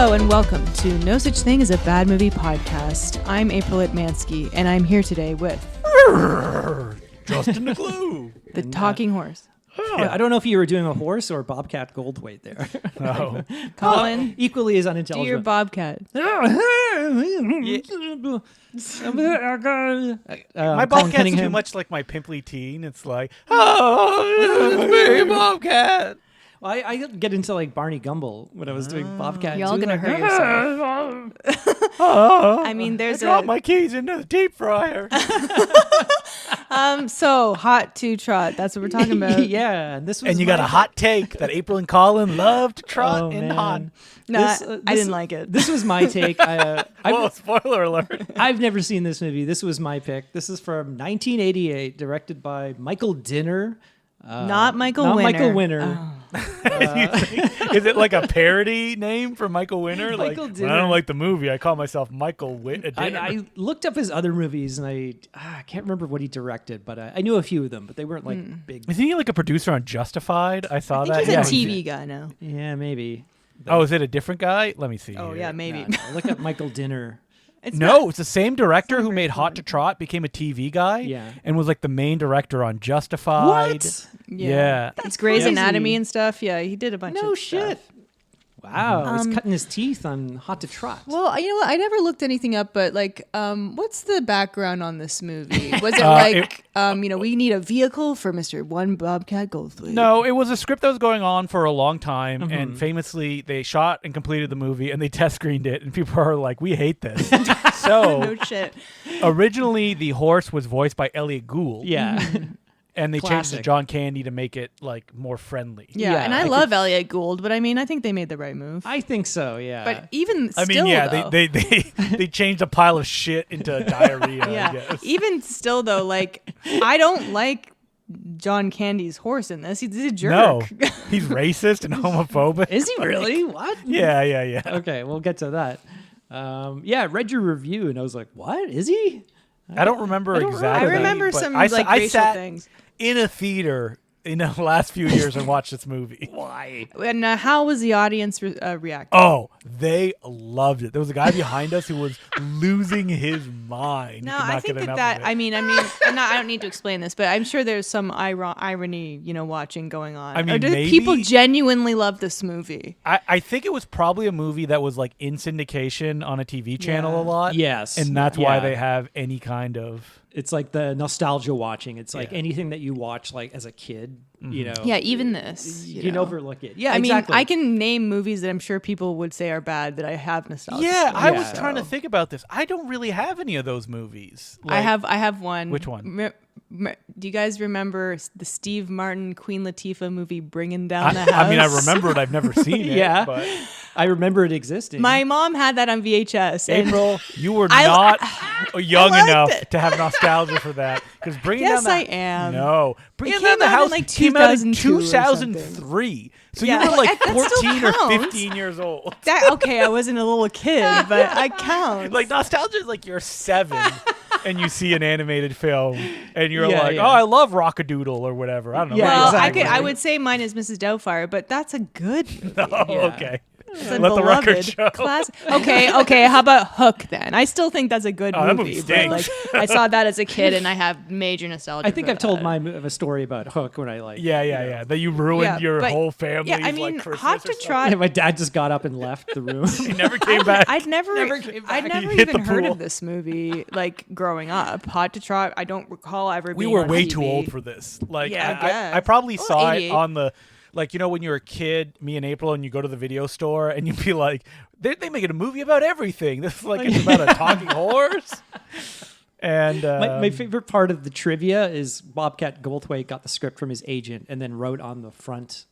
Hello and welcome to No Such Thing as a Bad Movie podcast. I'm April Atmansky, and I'm here today with Justin the Glue, the talking horse. Yeah, I don't know if you were doing a horse or Bobcat Goldthwait there. Oh. Colin, Equally as do unintelligent. your Bobcat. My Bobcat's too much like my pimply teen. It's like, oh, it's me, Bobcat. Well, I get into like Barney Gumble when I was doing Bobcat. You're all too, gonna like, hurt yourself. I mean, there's I dropped my keys into the deep fryer. So hot to trot. That's what we're talking about. Yeah, and this was And you got a hot take that April and Colin love to trot Oh, in man. hot. No, I didn't like it. This was my take. Well, spoiler alert. I've never seen this movie. This was my pick. This is from 1988, directed by Michael Dinner. Not Michael Not Winner. Michael Winner. Oh. Is it like a parody name for Michael Winner? Michael When I Dinner. don't like the movie, I call myself Michael Dinner. I looked up his other movies, and I can't remember what he directed, but I knew a few of them, but they weren't like big. Isn't he like a producer on Justified? I saw I think that. he's Yeah, a TV guy now. Yeah, maybe. Oh, is it a different guy? Let me see. Oh, here. yeah, maybe. No, look at Michael Dinner. It's It's the same director who made Hot to Trot, became a TV guy, Yeah. and was like the main director on Justified. What? Yeah. That's Grey's Crazy. Anatomy and stuff. Yeah, he did a bunch No of shit. stuff. Wow, he's cutting his teeth on Hot to Trot. Well, you know what? I never looked anything up, but like, what's the background on this movie? Was it we need a vehicle for Mr. One Bobcat Goldthwait? No, it was a script that was going on for a long time, and famously they shot and completed the movie, and they test screened it, and people are like, "We hate this." So No shit. originally, the horse was voiced by Elliot Gould. Yeah. And they changed it to Classic. John Candy to make it like more friendly. Yeah, Yeah, and I love Elliot Gould, but I mean, I think they made the right move. I think so, yeah. But even I still, mean, yeah, though, they changed a pile of shit into diarrhea. I yeah, guess. even still though, like, I don't like John Candy's horse in this. He's a jerk. No, he's racist and homophobic. Is he really? What? Yeah. Okay, we'll get to that. I read your review, and I was like, what? Is he? I don't remember I exactly. remember but some I racial sat things. in a theater in the last few years and watched this movie. Why? And how was the audience reacting? Oh, they loved it. There was a guy behind us who was losing his mind. No, Could not I think get enough that of it. I mean, I don't need to explain this, but I'm sure there's some irony, watching going on. I mean, or do maybe- people genuinely love this movie? I think it was probably a movie that was like in syndication on a TV channel Yeah. a lot. Yes. And that's why Yeah. they have any kind of... It's like the nostalgia watching. It's like Yeah. anything that you watch like as a kid, you know. Yeah, even this. You can know. overlook it. Yeah, I mean, exactly. I can name movies that I'm sure people would say are bad that I have nostalgia. Yeah, for, I was Yeah. trying to think about this. I don't really have any of those movies. I Like- have one. Which one? Do you guys remember the Steve Martin Queen Latifah movie Bringing Down the House? I mean, I remember it. I've never seen it. Yeah. But I remember it existing. My mom had that on VHS. and- April, you were I- not young liked enough it. to have nostalgia for that. Because Bringing Yes, Down the I am. No, Bringing It Down came the out in, House like, came out in 2002 or 2003. So Yeah, you were like that still 14 or counts. 15 years old. Okay, I wasn't a little kid, but I count. Like nostalgia is like you're 7 and you see an animated film and you're Yeah, like, yeah. oh, I love Rockadoodle or whatever. I don't know. Yeah, well, exactly. I would say mine is Mrs. Doubtfire, but that's a good movie. Oh, Yeah. okay. It's a Let the record beloved show. class. Okay. How about Hook then? I still think that's a good Oh, that movie. movie but like, stinks. I saw that as a kid, and I have major nostalgia. I think for I've told that. a story about Hook when I like. Yeah. That you ruined Yeah, your but- whole family. Yeah, I mean, like, Christmas Hot or to something. Trot. And my dad just got up and left the room. He never came back. I'd never came I'd back. never He hit even the heard pool. of this movie like growing up. Hot to Trot. I don't recall ever. We being were on way TV. too old for this. Like, Yeah, I guess. I probably Well, saw it 88. on the, like, when you're a kid, me and April, and you go to the video store and you'd be like, they make it a movie about everything. This is like, it's about a talking horse. And My favorite part of the trivia is Bobcat Goldthwait got the script from his agent and then wrote on the front,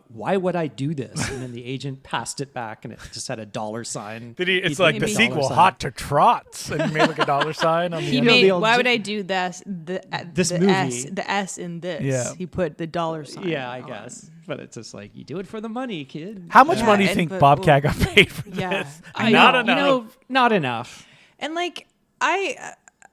"Why would I do this?" And then the agent passed it back, and it just had a dollar sign. Did he? It's He like did the a sequel, dollar sign. Hot to Trots, and he made like a dollar sign on the He end. made. the old Why j- would I do this? This the movie. S in this. Yeah. He put the dollar sign. Yeah, I on. guess. But it's just like, you do it for the money, kid. How much Yeah, money do you and- think but- Bobcat got paid for Yeah, this? I Not know. enough. You know, Not enough. and like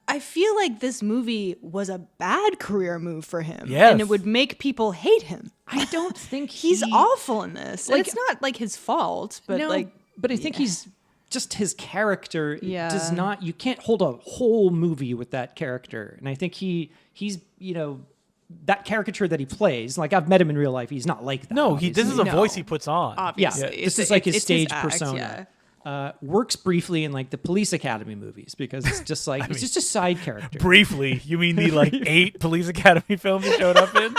I feel like this movie was a bad career move for him. Yes. And it would make people hate him. I don't think He's awful in this. And Like- it's not like his fault, but No, like But I think he's just his character does Yeah. not. You can't hold a whole movie with that character, and I think he's that caricature that he plays. Like I've met him in real life. He's not like that. No, this is a No. voice he puts on. Obviously. Yeah, this is like his it's stage act, persona. yeah. Works briefly in like the Police Academy movies because it's just like he's just a side character. Briefly, you mean the like 8 Police Academy films he showed up in?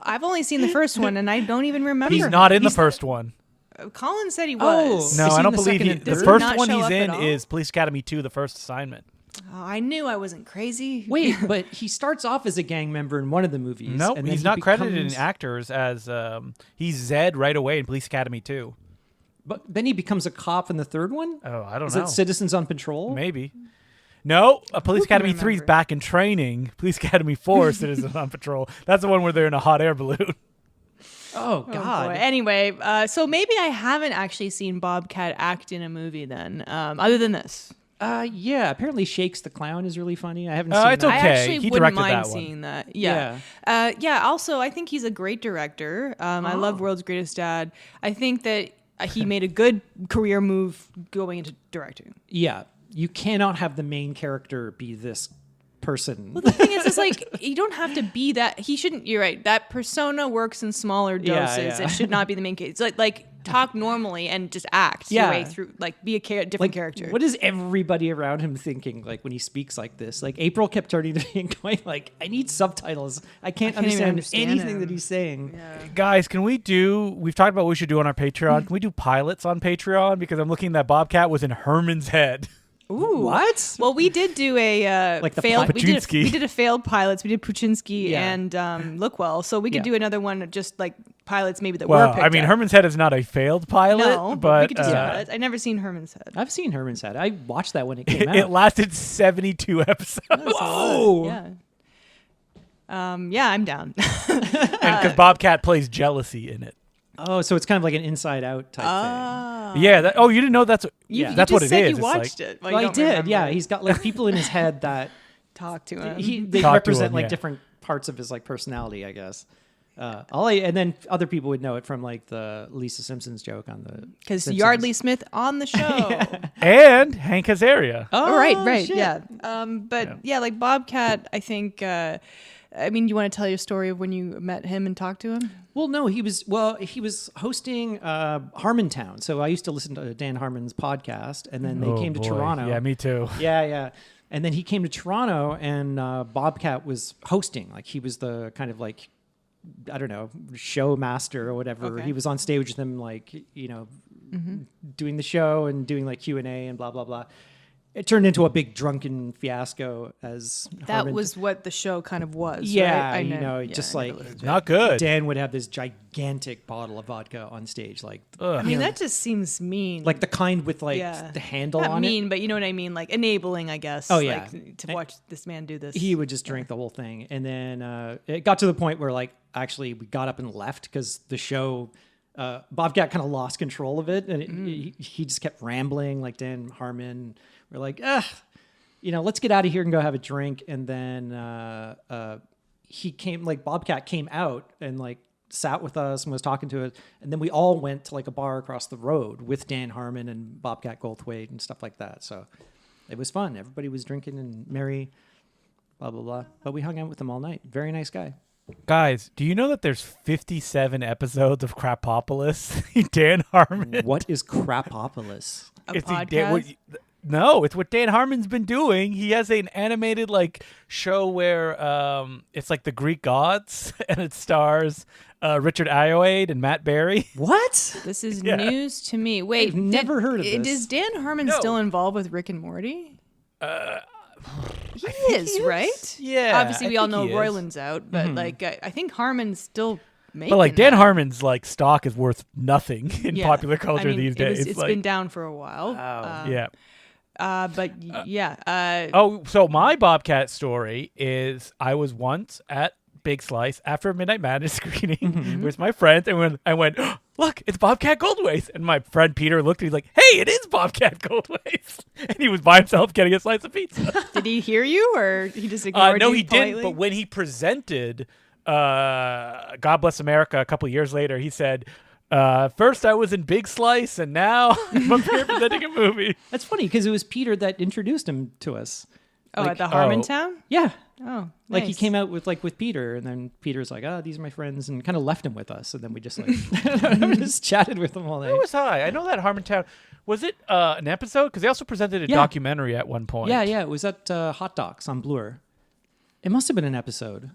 I've only seen the first one, and I don't even remember. He's him. not in the first one. Colin said he Oh. was. No, Is he I in don't the believe second he. and The third? first Not one show he's up at in all? is Police Academy 2, The First Assignment. Oh, I knew I wasn't crazy. Wait, but he starts off as a gang member in one of the movies. No, and then he's he not credited in becomes- actors as he's Zed right away in Police Academy 2. But then he becomes a cop in the third one. Oh, I don't Is know. it Citizens on Patrol? Maybe. No, Police can Academy 3 is remember? back in training. Police Academy 4 is Citizens on Patrol. That's the one where they're in a hot air balloon. Oh Oh, God. boy. Anyway, so maybe I haven't actually seen Bobcat act in a movie then, other than this. Yeah. Apparently, Shakes the Clown is really funny. I haven't seen It's that. okay. I actually He wouldn't directed mind that one. seeing that. Yeah. Also, I think he's a great director. I love World's Greatest Dad. I think that he made a good career move going into directing. Yeah. You cannot have the main character be this person. Well, the thing is, it's like you don't have to be that. He shouldn't. You're right. That persona works in smaller Yeah, doses. yeah. It should not be the main case. It's like talk normally and just act your Yeah. way through. Like be a different character. What is everybody around him thinking? Like when he speaks like this, like April kept turning to me and going, "Like I need subtitles. I can't can't even understand understand anything him." that he's saying." Guys, we've talked about what we should do on our Patreon. Can we do pilots on Patreon? Because I'm looking that Bobcat was in Herman's head. Ooh. What? Well, we did do a Like the failed. Puchinsky. We did a failed pilots. We did Puchinsky Yeah. and Lookwell. So we could Yeah. do another one, just like pilots maybe that were Well, picked I mean, up. Herman's head is not a failed pilot, No, but we could just do pilots. I never seen Herman's Head. I've seen Herman's Head. I watched that when it came out. it lasted 72 episodes. Whoa! Yeah. Yeah, I'm down. Because Bobcat plays jealousy in it. Oh, so it's kind of like an Inside Out type thing. Yeah. You didn't know that's Yeah. that's you what just it said is. You It's watched like, it. Well, I don't did. remember. Yeah, he's got like people in his head that Talk to him. they Talk to represent him, like yeah. different parts of his like personality, I guess. And then other people would know it from like the Lisa Simpson's joke on the Because Simpsons. Yardley Smith on the show. and Hank Azaria. Oh, right, shit. yeah. But yeah, like Bobcat, I think. I mean, you want to tell your story of when you met him and talked to him? Well, no, he was hosting Harmontown. So I used to listen to Dan Harmon's podcast, and then they came to boy. Toronto. Yeah, me too. Yeah. And then he came to Toronto, and Bobcat was hosting. Like he was the kind of like, I don't know, show master or whatever. Okay. He was on stage with them, like, doing the show and doing like Q&A and blah, blah, blah. It turned into a big drunken fiasco as That Harmon- was what the show kind of was. Yeah, right? just I like know that. Not good. Dan would have this gigantic bottle of vodka on stage, like I mean, that just seems mean. like the kind with like Yeah. the handle Not on mean, it. but you know what I mean, like enabling, I guess. Oh, yeah. like, to watch this man do this. He would just drink the whole thing, and then it got to the point where like actually we got up and left because the show. Bobcat kind of lost control of it, and he just kept rambling like Dan Harmon. We're like, let's get out of here and go have a drink. And then he came, like Bobcat came out and like sat with us and was talking to us. And then we all went to like a bar across the road with Dan Harmon and Bobcat Goldthwait and stuff like that. So it was fun. Everybody was drinking and merry, blah, blah, blah. But we hung out with him all night. Very nice guy. Guys, do you know that there's 57 episodes of Crapopolis? Dan Harmon. What is Crapopolis? A It's podcast? No, it's what Dan Harmon's been doing. He has an animated like show where it's like the Greek gods, and it stars Richard Ayoade and Matt Berry. What? This is Yeah. news to me. Wait, I've never heard of this. Is Dan Harmon No. still involved with Rick and Morty? He is, he is. right? Yeah, Obviously, I we all think know he is. Roiland's out, but like I think Harmon's still making. But like Dan that. Harmon's like stock is worth nothing in Yeah. popular culture I mean, these days. It's like, been down for a while. yeah. So my Bobcat story is I was once at Big Slice after a Midnight Madness screening with my friends, and when I went, look, it's Bobcat Goldthwait, and my friend Peter looked and he's like, hey, it is Bobcat Goldthwait, and he was by himself getting a slice of pizza. Did he hear you, or he just ignored No, you he politely? didn't. But when he presented God Bless America a couple of years later, he said, First I was in Big Slice, and now I'm up here presenting a movie. That's funny because it was Peter that introduced him to us. Oh, Like- at the Harmontown? Yeah. Oh, Like he nice. came out with Peter, and then Peter's like, "Oh, these are my friends," and kind of left him with us, and then we just just chatted with him all Where night. was I know that Harmontown. Was it an episode? Because they also presented a Yeah. documentary at one point. Yeah, it was at Hot Docs on Bloor. It must have been an episode.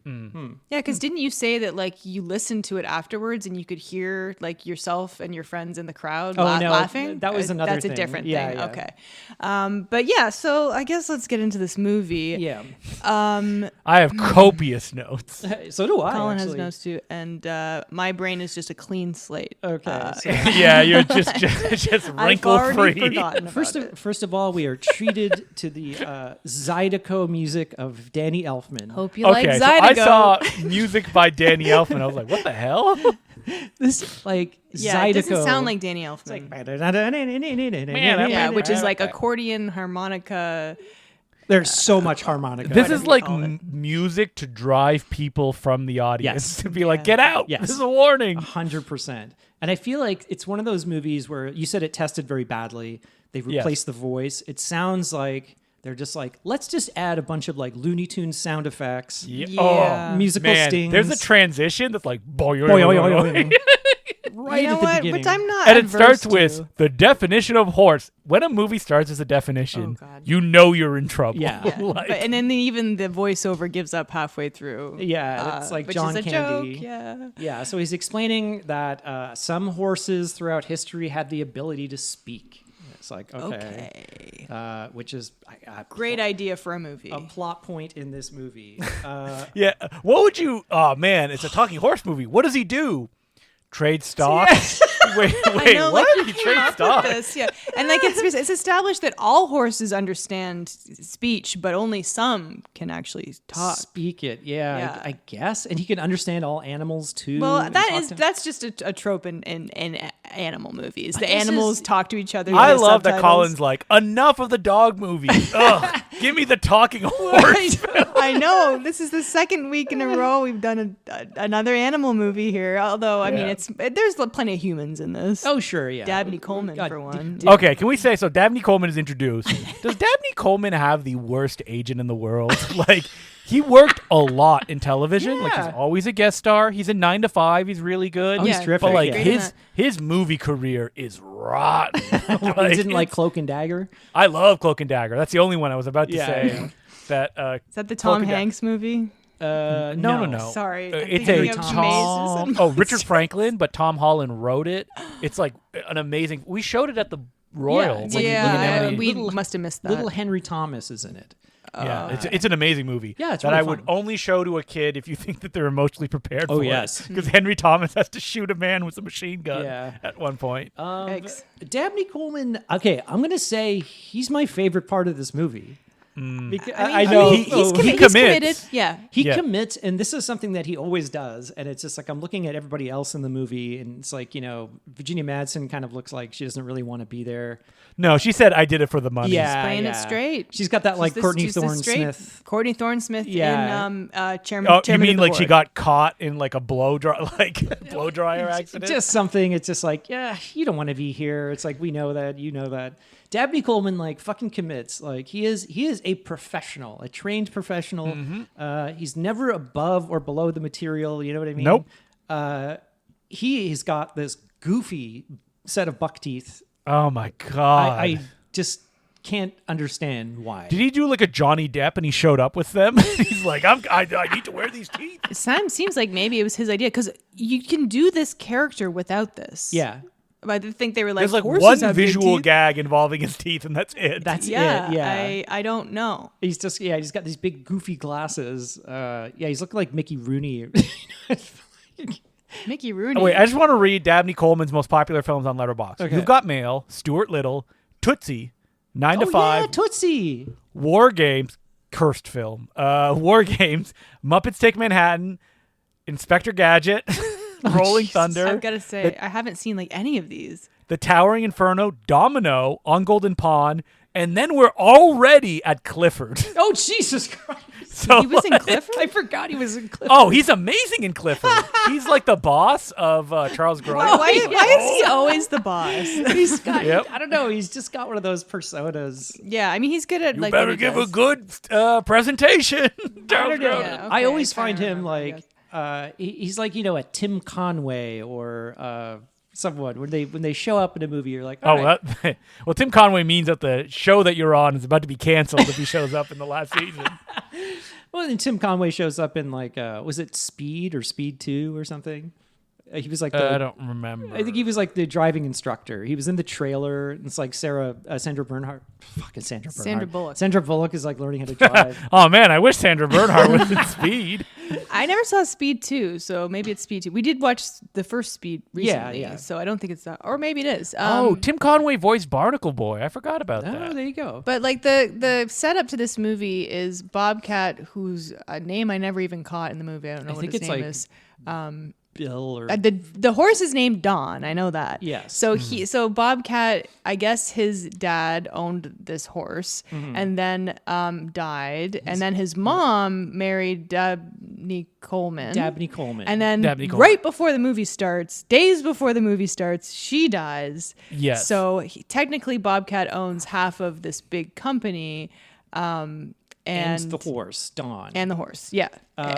Yeah, because didn't you say that like you listened to it afterwards and you could hear like yourself and your friends in the crowd Oh, no, laughing? that was another That's thing. a different Yeah, thing. yeah. Okay. But yeah, so I guess let's get into this movie. Yeah. I have copious notes. So do I. Colin actually. has notes too, and my brain is just a clean slate. Okay. So Yeah, you're just I've wrinkle already free. forgotten about first it. first of all, we are treated to the Zydeco music of Danny Elfman. Hope you like Okay, so I Zydeco. saw music by Danny Elfman. I was like, what the hell? This like Yeah, Zydeco. it doesn't sound like Danny Elfman. Yeah, which is like accordion, harmonica. There's so much harmonica. This Whatever is you like call it. music to drive people from the audience Yes. to be like, get out. Yes. This is a warning. 100%. And I feel like it's one of those movies where you said it tested very badly. They replaced the voice. It sounds like they're just like, let's just add a bunch of like Looney Tunes sound effects. Yeah. Yeah. Oh, Musical man. stings. There's a transition that's like, boy, Boy, oy, oy, oy. Right You know at the what? beginning. Which I'm not. and it adverse starts with to. the definition of horse. When a movie starts as a definition, Oh, God. you know you're in trouble. Yeah. Yeah, Like- but, and then even the voiceover gives up halfway through. Yeah, it's like which John is a Candy. joke. Yeah. Yeah, so he's explaining that some horses throughout history had the ability to speak. It's like, okay. Which is Great idea for a movie. a plot point in this movie. Yeah. What would you? Oh man, it's a talking horse movie. What does he do? Trade stock? Wait, I know, what? like He you came trades up stock? with this, yeah, and like it's established that all horses understand speech, but only some can actually talk. Speak it, Yeah. I guess, and he can understand all animals too. Well, and talk to them. that's just a trope in animal movies. The this animals is- talk to each other. I with love that subtitles. Colin's like, enough of the dog movies. Ugh, give me the talking horse. I know. This is the second week in a row we've done another animal movie here. Although I mean, there's plenty of humans in this. Oh, sure, yeah. Dabney Coleman God, for one. Okay, can we say so? Dabney Coleman is introduced. Does Dabney Coleman have the worst agent in the world? Like, he worked a lot in television. Like, he's Yeah. always a guest star. He's in 9 to 5. He's really good. Oh, he's Yeah, terrific. But like Great in his movie career is rotten. He didn't like Cloak and Dagger. I love Cloak and Dagger. That's the only one I was about to Yeah, say. yeah. That Is that the Cloak Tom and Dagger. Hanks movie? No. Sorry, I'm It's thinking a of Tom. Mazes and Oh, Richard Franklin, but Tom Holland wrote it. It's like an amazing. We showed it at the Royal. it's like Yeah, Little- we Little- must have missed that. Little Henry Thomas is in it. Yeah, it's an amazing movie. Yeah, it's that really I would fun. only show to a kid if you think that they're emotionally prepared Oh, for yes. because Henry Thomas has to shoot a man with a machine gun Yeah. at one point. Yikes. Dabney Coleman. Okay, I'm gonna say he's my favorite part of this movie. Because, I mean, know he he's commits. committed. Yeah. He Yeah. commits, and this is something that he always does. And it's just like I'm looking at everybody else in the movie, and it's like, Virginia Madsen kind of looks like she doesn't really want to be there. No, she said I did it for the money. Yeah, Playing it straight. She's got that like Courtney she's the Thorne straight Smith. Courtney Thorne Smith Yeah. in Chairman. Oh, you Chairman mean of the like she Board. got caught in like a blow dryer accident? Just something. It's just like, yeah, you don't want to be here. It's like we know that, you know that. Dabney Coleman like fucking commits. Like he is a professional, a trained professional. Mm-hmm. He's never above or below the material. You know what I mean? Nope. He's got this goofy set of buck teeth. Oh my god! I just can't understand why. Did he do like a Johnny Depp and he showed up with them? He's like, I need to wear these teeth. Seems like maybe it was his idea because you can do this character without this. Yeah, I think they were like, There's like horses one have big visual teeth. gag involving his teeth, and that's it. that's Yeah, it. Yeah, I don't know. he's just he's got these big goofy glasses. He's looking like Mickey Rooney. Mickey Rooney. Oh, wait, I just want to read Dabney Coleman's most popular films on Letterboxd. Okay. You've Got Mail, Stuart Little, Tootsie, 9 to Oh 5, yeah, Tootsie. War Games, cursed film, War Games, Muppets Take Manhattan, Inspector Gadget, Rolling Thunder, I've got to say, I haven't seen like any of these. The Towering Inferno, Domino, On Golden Pond, And then we're already at Clifford. Oh, Jesus Christ. So He was in Clifford? I forgot he was in Clifford. Oh, he's amazing in Clifford. He's like the boss of Charles Grodin. Why is he always the boss? He's got, Yep. I don't know. He's just got one of those personas. Yeah, I mean, he's good at You like. better what he give a does. good presentation. Charles know. Grodin. Yeah, I okay, always kinda find him remember, I like guess. he's like a Tim Conway or someone when they show up in a movie, you're like, all Oh, right. well, Tim Conway means that the show that you're on is about to be canceled if he shows up in the last season. Well, and Tim Conway shows up in like was it Speed or Speed 2 or something? He was like I don't remember. I think he was like the driving instructor. He was in the trailer. It's like Sandra Bernhardt. Fucking Sandra Bernhardt. Sandra Bullock. Sandra Bullock is like learning how to drive. Oh man, I wish Sandra Bernhardt was in Speed. I never saw Speed 2, so maybe it's Speed 2. We did watch the first Speed recently, yeah. so I don't think it's that. Or maybe it is. Tim Conway voiced Barnacle Boy. I forgot about Oh, that. there you go. But like the setup to this movie is Bobcat, whose name I never even caught in the movie. I don't know what think his it's name like is. Bill or The horse is named Don. I know that. Yes. So Bobcat, I guess his dad owned this horse and then died, and then his mom married Dabney Coleman. Dabney Coleman. And then Dabney Coleman. right before the movie starts, days before the movie starts, she dies. Yes. So technically, Bobcat owns half of this big company, and the horse, Don. and the horse. Yeah.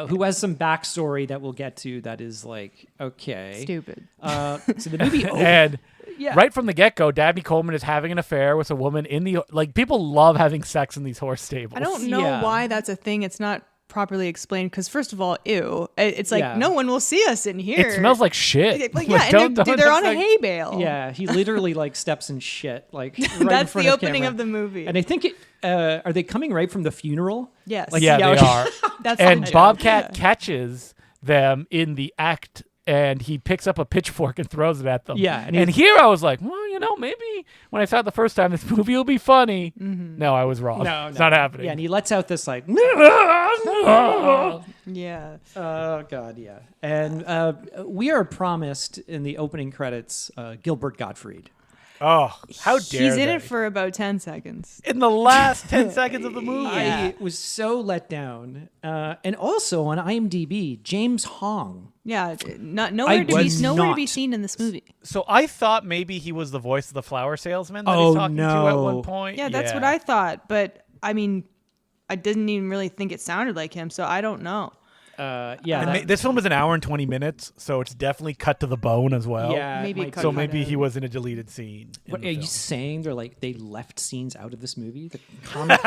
Who has some backstory that we'll get to that is like, okay. Stupid. So the movie And Yeah. right from the get-go, Dabney Coleman is having an affair with a woman in the... Like, people love having sex in these horse stables. I don't know Yeah. why that's a thing. It's not properly explained because, first of all, ew. It's like, Yeah. no one will see us in here. It smells like shit. Like, Like, yeah, and don't- they're on that's a like- hay bale. Yeah, he literally like steps in shit like right in That's front the of opening camera. of the movie. And I think are they coming right from the funeral? Yes. Like, Yeah, Yeah, they okay. are. That's And the joke, Bobcat yeah. catches them in the act, and he picks up a pitchfork and throws it at them. Yeah, And, and here I was like, well, maybe when I saw it the first time, this movie will be funny. No, I was wrong. No, it's no. not happening. Yeah, and he lets out this like, Yeah. oh god, yeah. And we are promised in the opening credits Gilbert Gottfried. Oh, how dare He's in they. it for about 10 seconds. in the last 10 seconds of the movie. I was so let down. And also on IMDb, James Hong. Yeah. Nowhere to was be not. seen in this movie. So I thought maybe he was the voice of the flower salesman that Oh, he's talking to at no. one point. Yeah, that's what I thought. But I mean, I didn't even really think it sounded like him, so I don't know. Yeah, And this film is an hour and 20 minutes, so it's definitely cut to the bone as well. yeah. it Maybe might cut So be. maybe he was in a deleted scene. in What the are you film. saying? They're like they left scenes out of this movie. The comic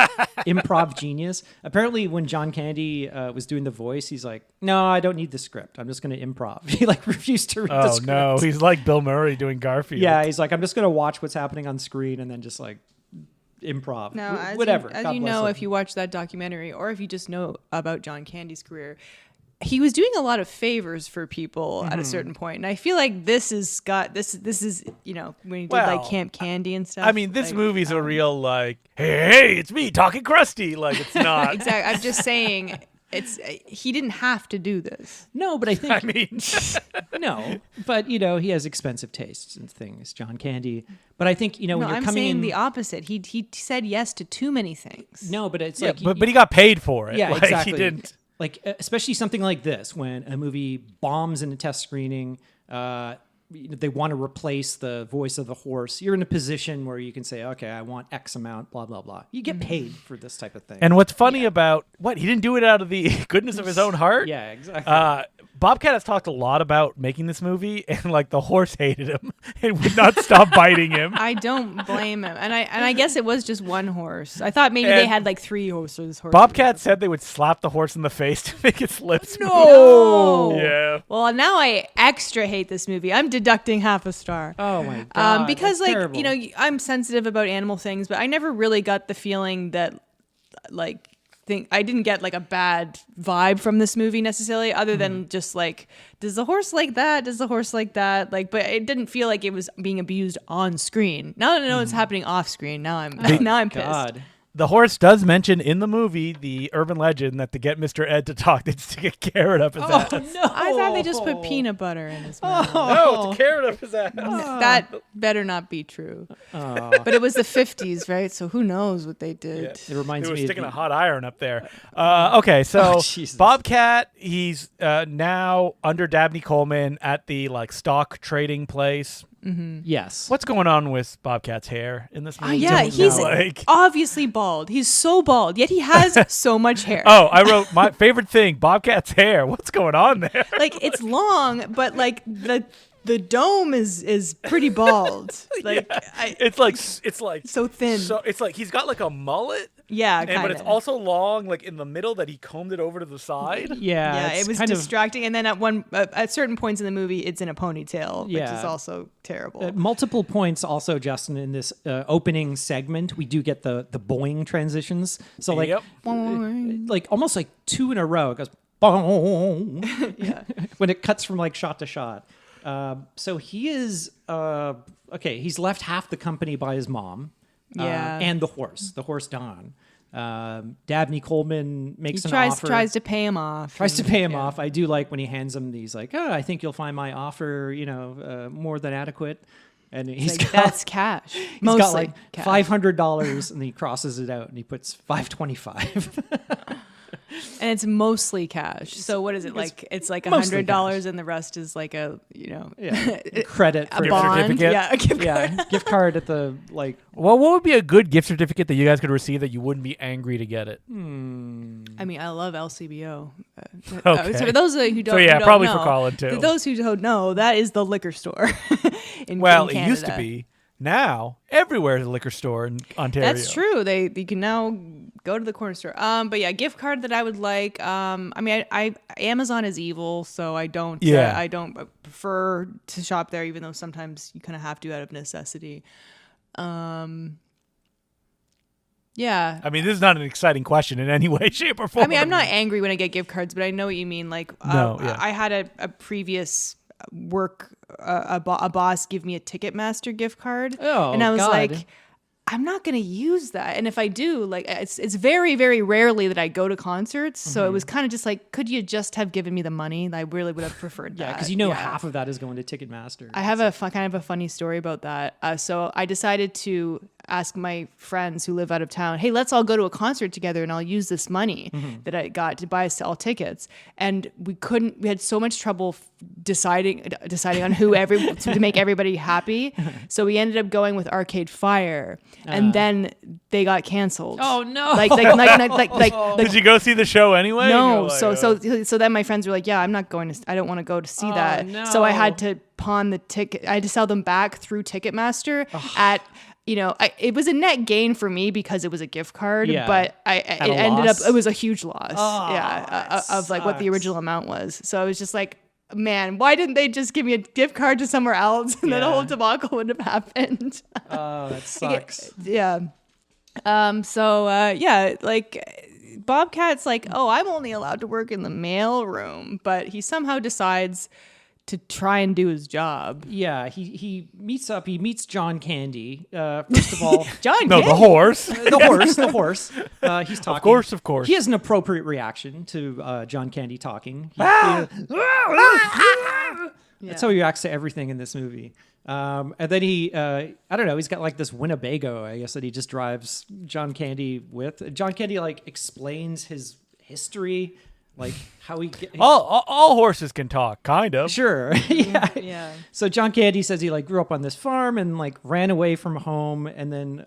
improv genius. Apparently, when John Candy was doing the voice, he's like, "No, I don't need the script. I'm just going to improv." He like refused to read the Oh, script. no. He's like Bill Murray doing Garfield. Yeah, he's like, "I'm just going to watch what's happening on screen and then just like improv." No, Whatever. As God you bless know, him. if you watch that documentary, or if you just know about John Candy's career, he was doing a lot of favors for people at a certain point, and I feel like this is when he did Well, like Camp Candy and stuff. I mean, this like, movie's a real, like, hey, it's me talking crusty. Like, it's not. Exactly. I'm just saying, he didn't have to do this. no, but I think I mean, no, but he has expensive tastes and things, John Candy. But I think when No, you're I'm coming saying in, the opposite. He said yes to too many things. no, but it's yeah, like but he got paid for it. Yeah, Like, exactly. He didn't. Like especially something like this, when a movie bombs in a test screening, they want to replace the voice of the horse. You're in a position where you can say, "Okay, I want X amount." Blah blah blah. You get paid for this type of thing. And what's funny about he didn't do it out of the goodness of his own heart. yeah, exactly. Bobcat has talked a lot about making this movie, and like the horse hated him and would not stop biting him. I don't blame him, and I guess it was just one horse. I thought maybe they And had like 3 horses. Bobcat said they would slap the horse in the face to make its lips move. No. Yeah. Well, now I extra hate this movie. I'm deducting half a star. oh my god. Because that's like terrible. I'm sensitive about animal things, but I never really got the feeling that I didn't get like a bad vibe from this movie necessarily, other than just like, does the horse like that? Does the horse like that? Like, but it didn't feel like it was being abused on screen. Now that I know it's happening off screen, now I'm pissed. God. the horse does mention in the movie the urban legend that to get Mr. Ed to talk, they stick a carrot up his ass. no! I thought they just put peanut butter in his mouth. No, it's a carrot up his ass. That better not be true. But it was the 50s, right? So who knows what they did. It reminds They were me sticking of a hot iron up there. Okay, so Jesus. Bobcat, he's now under Dabney Coleman at the like stock trading place. yes. What's going on with Bobcat's hair in this movie? Yeah, don't he's know. like. obviously bald. He's so bald, yet he has so much hair. Oh, I wrote my favorite thing: Bobcat's hair. What's going on there? Like it's long, but like the dome is pretty bald. Like It's like so thin. So it's like he's got like a mullet. Yeah, And, kind but of. it's also long, like in the middle, that he combed it over to the side. Yeah, Yeah, it's it was kind of- distracting. And then at certain points in the movie, it's in a ponytail, which Yeah. is also terrible. At multiple points also, Justin, in this opening segment, we do get the boing transitions. So like, Yep. like almost like two in a row. It goes boing when it cuts from like shot to shot. So he is okay. He's left half the company by his mom. Yeah. And the horse Don. Dabney Coleman makes He an tries offer. to pay him off. Tries to pay him off. I do like when he hands him these, like, oh, I think you'll find my offer, more than adequate. And he's Like, got, that's cash. he's Mostly got like cash. $500, and he crosses it out and he puts $525. And it's mostly cash. So what is it like? It's like mostly $100, and the rest is like a Credit a for Gift bond. certificate? Yeah, a gift card. gift card at the like. Well, what would be a good gift certificate that you guys could receive that you wouldn't be angry to get it? I mean, I love LCBO. Okay. So for those who don't, So, yeah, who don't probably for know, Colin, too. For those who don't know, that is the liquor store. in Well, in it used to Canada. be. Now everywhere is a liquor store in Ontario. That's true. You can now go to the corner store. But yeah, gift card that I would like. I mean, I Amazon is evil, so I don't. Yeah. I don't prefer to shop there, even though sometimes you kind of have to out of necessity. Yeah. I mean, this is not an exciting question in any way, shape, or form. I mean, I'm not angry when I get gift cards, but I know what you mean. Like, No, yeah. I had a previous work, a boss give me a Ticketmaster gift card. Oh, and I was God. like, I'm not going to use that. And if I do, like, it's very, very rarely that I go to concerts. So it was kind of just like, could you just have given me the money? I really would have preferred that. Yeah, because half of that is going to Ticketmaster. I have kind of a funny story about that. So I decided to ask my friends who live out of town, hey, let's all go to a concert together and I'll use this money that I got to buy us all tickets. And we had so much trouble deciding on who to make everybody happy. So we ended up going with Arcade Fire, and then they got canceled. Oh, no. Like Did you go see the show anyway? no, You're like, so then my friends were like, "Yeah, I'm not going to. I don't want to go to see that." no. So I had to pawn the ticket. I had to sell them back through Ticketmaster at. It was a net gain for me because it was a gift card, Yeah. but At a ended up loss? it was a huge loss. that Of like what the sucks. original amount was. So I was just like, man, why didn't they just give me a gift card to somewhere else, and then the Yeah. whole debacle wouldn't have happened. Oh, that sucks. Yeah. Like Bobcat's like, oh, I'm only allowed to work in the mail room, but he somehow decides to try and do his job. Yeah, he meets John Candy. First of all, John no, Candy. the horse. the horse. He's talking. Of course. He has an appropriate reaction to John Candy talking. That's how he reacts to everything in this movie. And then I don't know, he's got like this Winnebago, I guess, that he just drives John Candy with. John Candy like explains his history, like how he All horses can talk, kind of. Sure. Yeah. Yeah. So John Candy says he like grew up on this farm and like ran away from home and then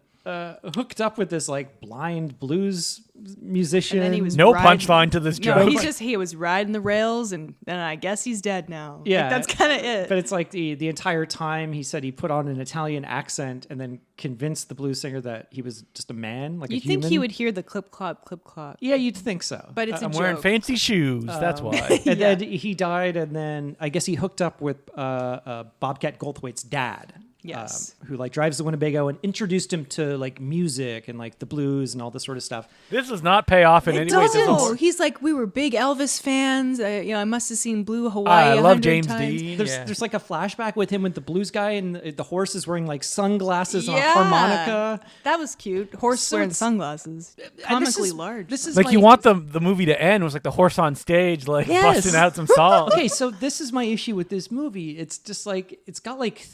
hooked up with this like blind blues musician. And then he was No riding- punchline to this joke. No, he was riding the rails, and then I guess he's dead now. Yeah. Like, that's kind of it. But it's like the entire time he said he put on an Italian accent and then convinced the blues singer that he was just a man, like You'd a human. think he would hear the clip clop, clip clop. Yeah, you'd think so. But it's a I'm joke. wearing fancy shoes. That's why. And then he died, and then I guess he hooked up with Bobcat Goldthwait's dad. Yes. who like drives the Winnebago and introduced him to like music and like the blues and all this sort of stuff. This does not pay off in It any way. doesn't. He's like, we were big Elvis fans. I must have seen Blue Hawaii. I love 100 James times. Dean. There's like a flashback with him with the blues guy and the horse is wearing like sunglasses and a Yeah. harmonica. That was cute. Horse So wearing it's- sunglasses. And this Comically is- large. This is Like you want the movie to end was like the horse on stage, like Yes. busting out some songs. Okay, so this is my issue with this movie. It's just like it's got like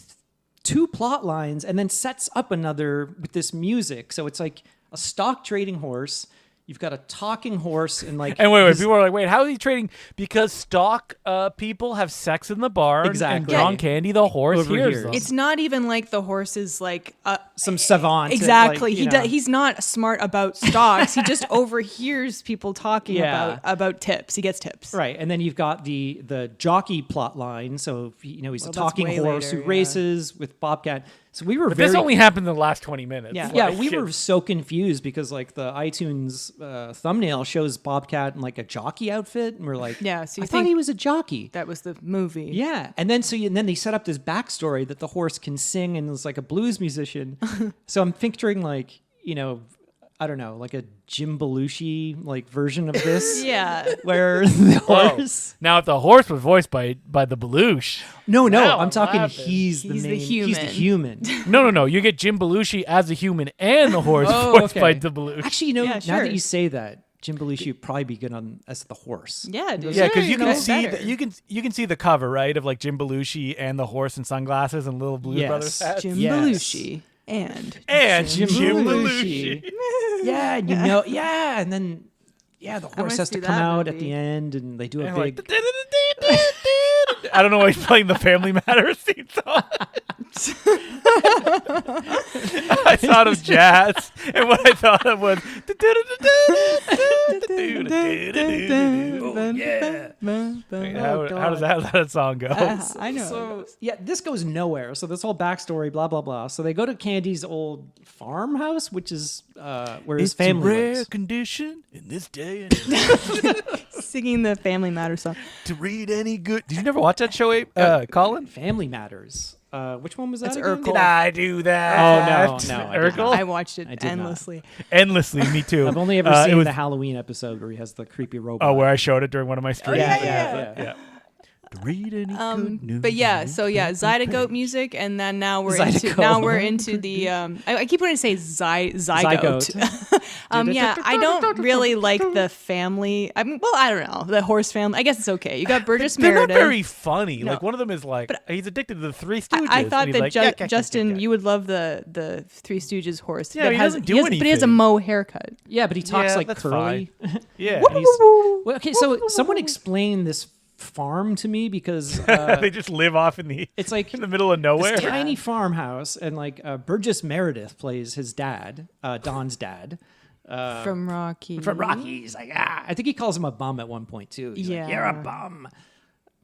2 plot lines and then sets up another with this music. So it's like a stock trading horse. You've got a talking horse and like And wait, his- people are like, wait, how is he trading? Because stock people have sex in the barn. Exactly. And John Candy, the horse, Overhears. hears them. It's not even like the horse is like some savant. exactly. Like, He he's not smart about stocks. He just overhears people talking Yeah. about tips. He gets tips. Right, and then you've got the jockey plot line. So he's Well, a that's talking way horse later, who yeah. races with Bobcat. So we were But very this only happened in the last 20 minutes. Yeah. yeah, Like, we were so confused because like the iTunes thumbnail shows Bobcat in like a jockey outfit, and we're like, Yeah, so you I thought think- he was a jockey. That was the movie. Yeah, and then and then they set up this backstory that the horse can sing and is like a blues musician. So I'm picturing like I don't know, like a Jim Belushi like version of this. Yeah. Where the Whoa. horse. Now, if the horse was voiced by the Belushi, No, Now I'm I'm talking. laughing. He's the He's the main. He's the human. human. no, you get Jim Belushi as a human and the horse Oh, voiced okay. by the Belushi. Actually, Yeah, now sure. that you say that, Jim Belushi would probably be good on as the horse. Yeah, dude. Yeah, because Sure, you can know see better. you can see the cover, right, of like Jim Belushi and the horse and sunglasses and little Blues Yes. Brothers hats. Jim Yes. Belushi and Jim Belushi. Yeah, and and then the wanna horse has see to come that out at movie. the end, and they do a And big. like, I don't know why he's playing the Family Matters theme song. I thought of jazz, and what I thought of was. Oh, yeah. How does that song go? I know. So yeah, this goes nowhere. So this whole backstory, blah blah blah. So they go to Candy's old farmhouse, which is where his It's a family rare lives. condition in this day and age Singing the Family Matters song. to read any good. Did you never watch that show, Colin? Family Matters. Which one was that? That's again? Urkel. Did I do that? Oh, no, I did Urkel? I watched it I did not. endlessly. Endlessly, me too. I've only ever It seen was- the Halloween episode where he has the creepy robot. Oh, where I showed it during one of my streams. yeah. To read any good news. But yeah, so yeah, Zydegoat music, and then now we're Zydeco. into the I keep wanting to say zygote. Zygote. Yeah, I don't really like the family. I mean, well, I don't know the horse family. I guess it's okay. You got Burgess They're Meredith. not very funny. No. Like one of them is like he's addicted to the Three Stooges. I thought and that he's like, Justin, you would love the Three Stooges horse. Yeah, that he has, doesn't do But he has a anything. mo haircut. Yeah, but he talks Yeah, like that's curly. Yeah. And he's- well, okay, so someone explain this farm to me because they just live off in the it's like in the middle of nowhere. this tiny farmhouse, and like Burgess Meredith plays his dad, Don's dad. From Rocky. From Rocky, he's like, I think he calls him a bum at one point too. He's like, you're a Yeah. bum.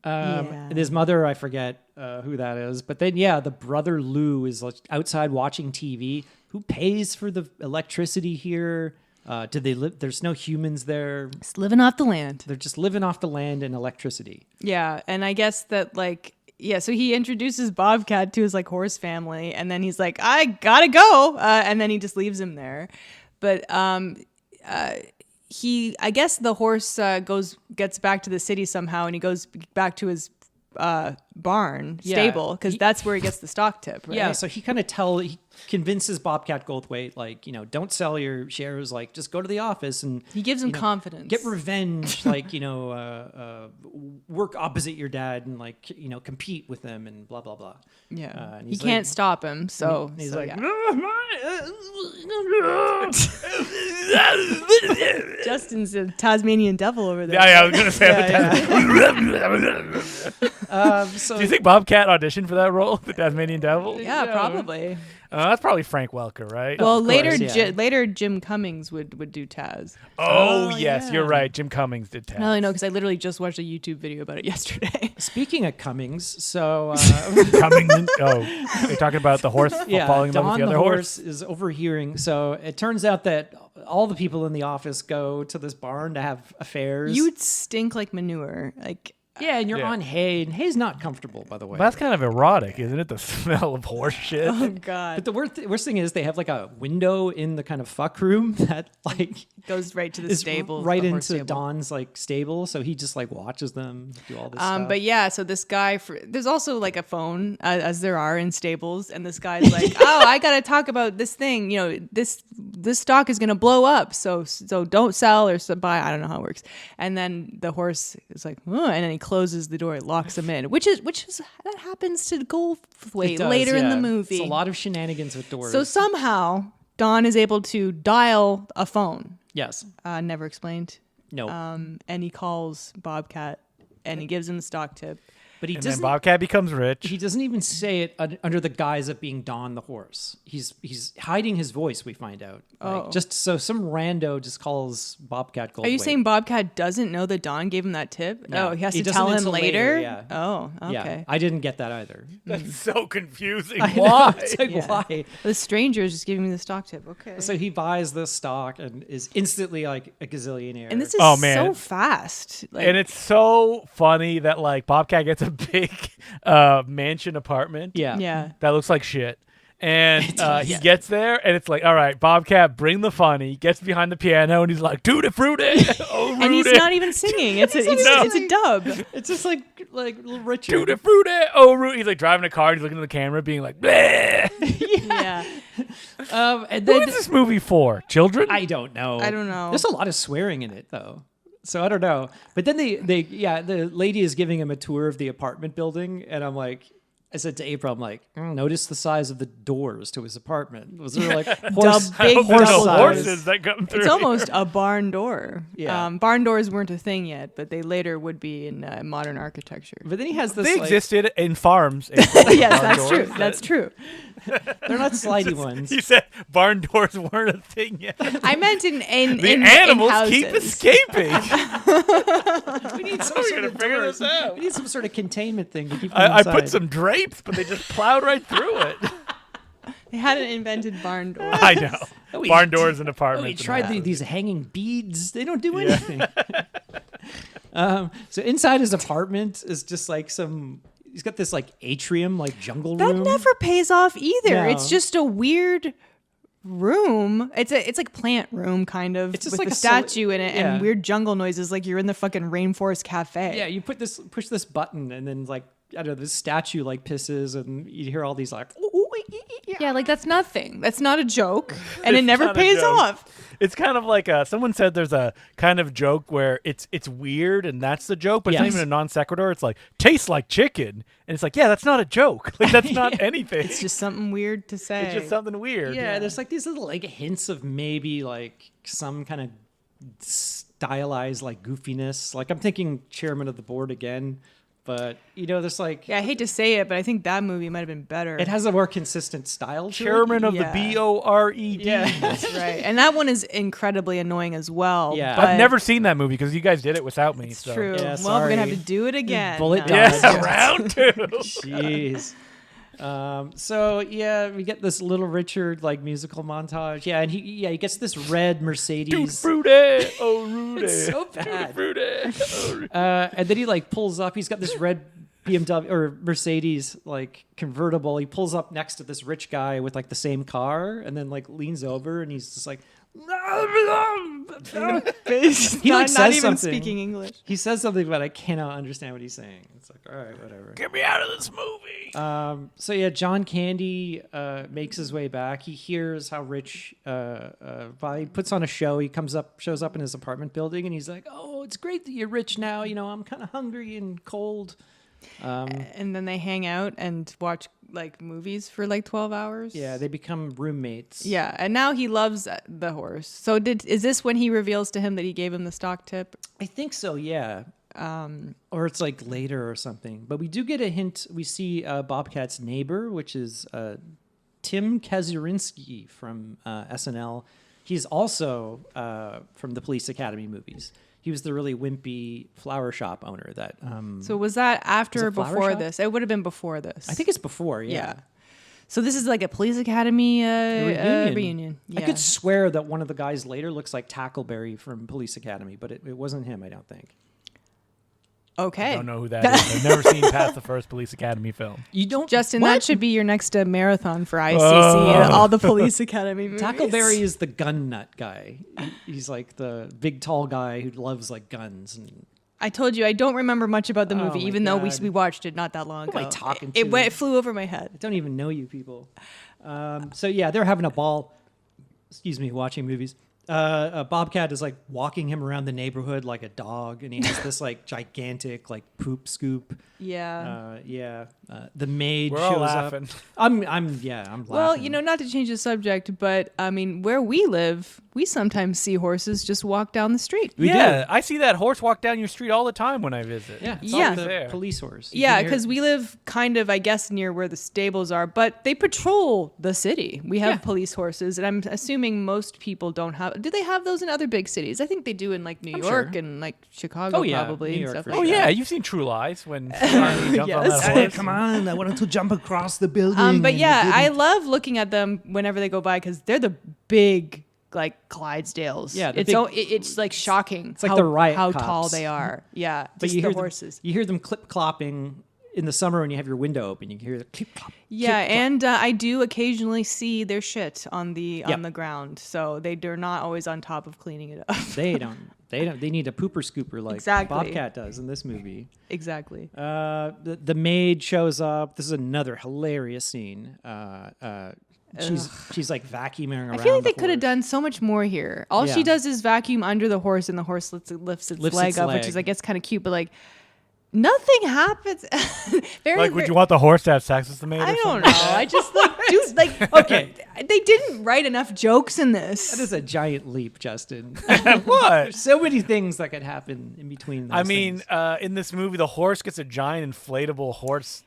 Yeah. And his mother, I forget who that is, but then the brother Lou is like outside watching TV. Who pays for the electricity here? Do they live? There's no humans there. Just living off the land. They're just living off the land and electricity. Yeah, and I guess that so he introduces Bobcat to his like horse family, and then he's like, I gotta go, and then he just leaves him there. But I guess the horse gets back to the city somehow, and he goes back to his barn stable because that's where he gets the stock tip. Right? Yeah, so he he convinces Bobcat Goldthwait, like, don't sell your shares, like, just go to the office and he gives him confidence. get revenge, like, work opposite your dad and like, compete with him and blah blah blah. Yeah, and he he's can't like- stop him. So And he's so, like, yeah. Justin's a Tasmanian devil over there. Yeah, I was gonna say. so Do you think Bobcat auditioned for that role, the Tasmanian Devil? Yeah, probably. That's probably Frank Welker, right? Well, Of later, course, yeah. later Jim Cummings would do Taz. oh yes, yeah. you're right. Jim Cummings did Taz. I only know because I literally just watched a YouTube video about it yesterday. speaking of Cummings, so Cummings. You're talking about the horse falling in love with Don the other horse. is overhearing. So it turns out that all the people in the office go to this barn to have affairs. You would stink like manure. Like Yeah, and you're Yeah. on hay, and hay's not comfortable, by the way. But that's kind of erotic, isn't it? The smell of horse shit. Oh God. But the worst thing is they have like a window in the kind of fuck room that like Goes right to the is stable. right the horse into stable. Don's like stable. So he just like watches them do all this stuff. But yeah, so this guy, there's also like a phone, as there are in stables, and this guy's like, "Oh, I gotta talk about this thing. You know, this stock is gonna blow up, so don't sell or buy. I don't know how it works." And then the horse is like, "Oh," and then he closes the door, locks him in, which is that happens to Goldthwait It does, later in yeah. the movie. It's a lot of shenanigans with doors. So somehow Don is able to dial a phone. yes, Never explained. no, And he calls Bobcat, and he gives him the stock tip. but he And then doesn't. Bobcat becomes rich. He doesn't even say it under the guise of being Don the horse. He's hiding his voice. We find out. Oh. Just so some rando just calls Bobcat Goldthwait. Are you saying Bobcat doesn't know that Don gave him that tip? No, Oh, he has he to doesn't tell him until later? later, yeah. Oh, okay. Yeah, I didn't get that either. That's so confusing. I know. Why? It's like, Yeah. why? The stranger is just giving me the stock tip. Okay. So he buys this stock and is instantly like a gazillionaire. And this is Oh, man. so fast. Like, And it's so funny that like Bobcat gets a big mansion apartment. yeah. That looks like shit. And he gets there, and it's like, all right, Bobcat, bring the fun. He gets behind the piano, and he's like, tutti frutti, oh, And he's Rudy. not even singing. It's a dub. it's just like Little Richard. Tutti frutti, oh, Rudy. He's like driving a car, and he's looking at the camera, being like, bleh. Yeah. And Who then is this movie for? Children? I don't know. I don't know. There's a lot of swearing in it though. So I don't know. But then the lady is giving him a tour of the apartment building, and I said to April, I'm like, notice the size of the doors to his apartment. Was there like horse, Big I hope there's no double horses that come through. It's almost a barn door. Yeah. Barn doors weren't a thing yet, but they later would be in modern architecture. But then he has this. They like, existed in farms. Yes, Barn that's doors true. that- That's true. They're not slidey ones. You said barn doors weren't a thing yet. I meant in The in animals in keep houses. escaping. We need some We're sort gonna of figure doors. this out. We need some sort of containment thing to keep them I inside. put some drapes, but they just plowed right through it. They hadn't invented barn doors. I know. Oh, he- Barn doors and Oh, apartments. he and tried houses. these hanging beads. They don't do anything. So inside his apartment is just like he's got this like atrium, like jungle That room. never pays off either. No. It's just a weird room. It's like plant room kind of It's just with like a a sol- statue in it yeah. and weird jungle noises like you're in the fucking rainforest cafe. Yeah, you push this button, and then like I don't know, this statue like pisses, and you hear all these like. Yeah, like that's nothing. That's not a joke, and it It's never not a pays joke. off. It's kind of like someone said there's a kind of joke where it's weird and that's the joke, but it's not Yes. even a non sequitur. It's like tastes like chicken, and it's like that's not a joke. Like that's not anything. It's just something weird to say. It's just something weird. Yeah, there's like these little like hints of maybe like some kind of stylized like goofiness. Like I'm thinking Chairman of the Board again, but there's like Yeah, I hate to say it, but I think that movie might have been better. it has a more consistent style. To Chairman of Yeah. the BORED. Yeah. That's right, and that one is incredibly annoying as well. Yeah. but I've never seen that movie because you guys did it without me. It's so. true. Yeah, well, we're gonna have sorry. to do it again. Bullet No. dodge. Yeah, round two. Jeez. So yeah, we get this Little Richard like musical montage. Yeah, and he gets this red Dude, Mercedes. fruity. Oh, Rudy. It's so bad. Fruity. Oh, Rudy. And then he like pulls up. He's got this red BMW or Mercedes like convertible. He pulls up next to this rich guy with like the same car, and then like leans over, and he's just like. He's He, like, not says even something. speaking English. He says something, but I cannot understand what he's saying. It's like, all right, whatever. Get me out of this movie. So yeah, John Candy makes his way back. He hears how Rich he puts on a show. He shows up in his apartment building, and he's like, "Oh, it's great that you're rich now. I'm kind of hungry and cold." And then they hang out and watch like movies for like 12 hours. Yeah, they become roommates. Yeah, and now he loves the horse. So is this when he reveals to him that he gave him the stock tip? I think so. Yeah. Or it's like later or something. But we do get a hint. We see Bobcat's neighbor, which is Tim Kazurinsky from SNL. He's also from the Police Academy movies. He was the really wimpy flower shop owner that. So was that after or it Flower before Shop? this? It would have been before this. I think it's before. Yeah. Yeah. So this is like a police academy reunion. I could swear that one of the guys later looks like Tackleberry from Police Academy, but it wasn't him. I don't think. Okay. I don't know who that is. I've never seen past the first Police Academy film. You don't, Justin, what? that should be your next marathon for ICC. All the Police Academy movies. Tackleberry is the gun nut guy. He's like the big tall guy who loves like guns. And I told you I don't remember much about the Oh movie, my even though we God. watched it not that long Who ago. am I talking It to? went, it flew over my head. I don't even know you people. So yeah, they're having a ball. Excuse me, watching movies. Bobcat is like walking him around the neighborhood like a dog, and he has this like gigantic like poop scoop. Yeah. The maid We're shows all up. laughing. I'm laughing. Well, not to change the subject, but I mean, where we live, we sometimes see horses just walk down the street. We yeah, do. I see that horse walk down your street all the time when I visit. Yeah, It's Yeah. always the there. police horse. You Yeah, can hear because it. we live kind of, I guess, near where the stables are, but they patrol the city. We have Yeah. police horses, and I'm assuming most people don't have. Do they have those in other big cities? I think they do in like New I'm York sure. and like Chicago, Oh, yeah, probably. New and York stuff for like Oh sure. that. yeah, you've seen True Lies when he jumps on Yes. that horse. Come on, I wanted to jump across the building. But and yeah, you I didn't. love looking at them whenever they go by because they're the big like Clydesdales. Yeah, the it's it's like shocking. like how, the riot how cops. tall they are. Yeah, But just you the hear horses. You hear them clip clopping in the summer when you have your window open. You can hear the clip clop. Yeah, clip, clop. and I do occasionally see their shit on the Yep. on the ground, so they're not always on top of cleaning it up. They don't. They need a pooper scooper like Exactly. Bobcat does in this movie. Exactly. The maid shows up. This is another hilarious scene. She's like vacuuming around. I feel like they the could have horse. done so much more here. All she Yeah. does is vacuum under the horse, and the horse lifts its leg its up, leg. which is, I guess, kind of cute. But like, nothing happens. Like, would you want the horse to have sex with the maid? I or don't something? know. I just like do like okay. They didn't write enough jokes in this. That is a giant leap, Justin. What? There's so many things that could happen in between. Those I mean, things. in this movie, the horse gets a giant inflatable horse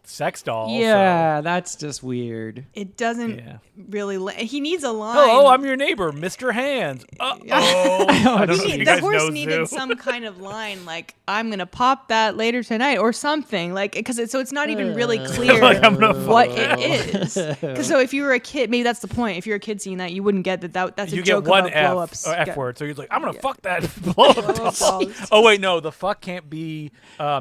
sex doll. yeah, that's just weird. It doesn't Yeah. really. He needs a line. Hello, I'm your neighbor, Mr. Hands. Uh-oh. I don't know if you the guys horse know needed Zoo. some kind of line like "I'm gonna pop that later tonight" or something like because so it's not even really clear Like, I'm gonna fuck what that. it is. Because so if you were a kid, maybe that's the point. If you're a kid seeing that, you wouldn't get that's You a joke get one about blow-ups. F word, so he's like, I'm gonna fuck that blow up doll. dolls. Oh wait, no, the fuck can't be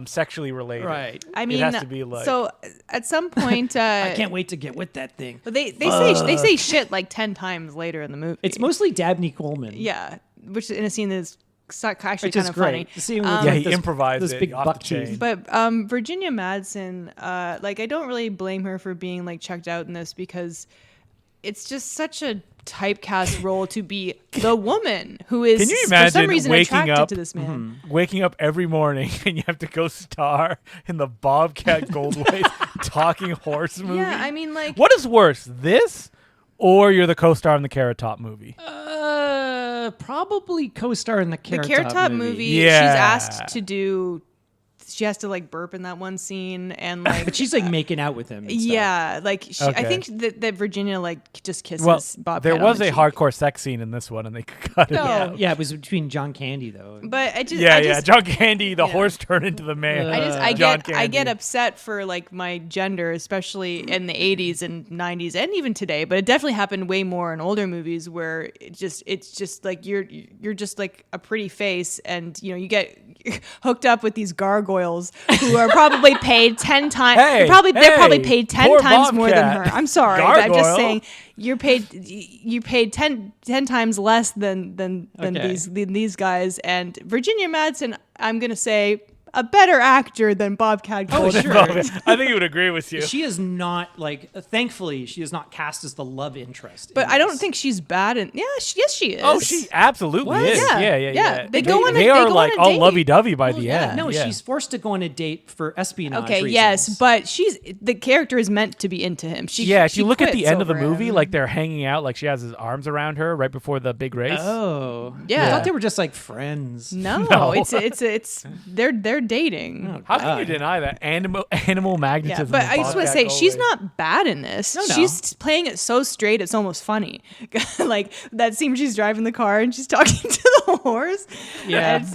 sexually related. Right. I mean, has to be like- so at some point, I can't wait to get with that thing. But they say shit like 10 times later in the movie. It's mostly Dabney Coleman. yeah, which in a scene is actually Which kind is of great. funny. The scene with Yeah, like, he this, improvised this it big off buck the chain. teeth. But Virginia Madsen, like I don't really blame her for being like checked out in this because it's just such a typecast role to be the woman who is Can you for imagine some reason waking attracted up, to this man. waking up every morning and you have to go star in the Bobcat Goldthwait talking horse movie? Yeah, I mean like What is worse, this or you're the co-star in the Carrot Top movie? Probably co-star in the the Carrot Carrot Top movie. Yeah. She's asked to do. She has to like burp in that one scene and like. But she's like making out with him. And stuff. Yeah, like I Okay. think that Virginia like just kisses Well, Bobcat. there on was the a cheek. hardcore sex scene in this one, and they cut it. No, out. yeah, it was between John Candy though. But I just, Yeah, John Candy, the Yeah. horse turned into the man. I John get I get Candy. upset for like my gender, especially in the 80s and 90s and even today. But it definitely happened way more in older movies where it's just like you're just like a pretty face, and you get hooked up with these gargoyles who are probably paid 10 times. Hey, they're probably hey, paid 10 poor times more than Bobcat. her. I'm sorry, but I'm just Gargoyle? saying you paid 10 times less than Okay. these guys. And Virginia Madsen, I'm gonna say, a better actor than Bobcat Oh, Goldthwait. sure. I think he would agree with you. She is not like. Thankfully, she is not cast as the love interest. But in I don't this. think she's bad. And yes, she is. Oh, she absolutely What? is. Yeah. Yeah. They go on a- They they are go on like a all date. lovey-dovey by the yeah. end. No, yeah. she's forced to go on a date for espionage. Okay, reasons. yes, but the character is meant to be into him. If you look at the quits end of the over movie, him. like they're hanging out, like she has his arms around her right before the big race. Oh, Yeah. I thought they were just like friends. no, No. it's they're dating. Oh, How can God. you deny that animal Yeah, magnetism? but of I just want to Bobcat say she's Goldthwait? not bad in this. No. She's playing it so straight, it's almost funny. Like that scene where she's driving the car and she's talking to the horse. Yeah. It's,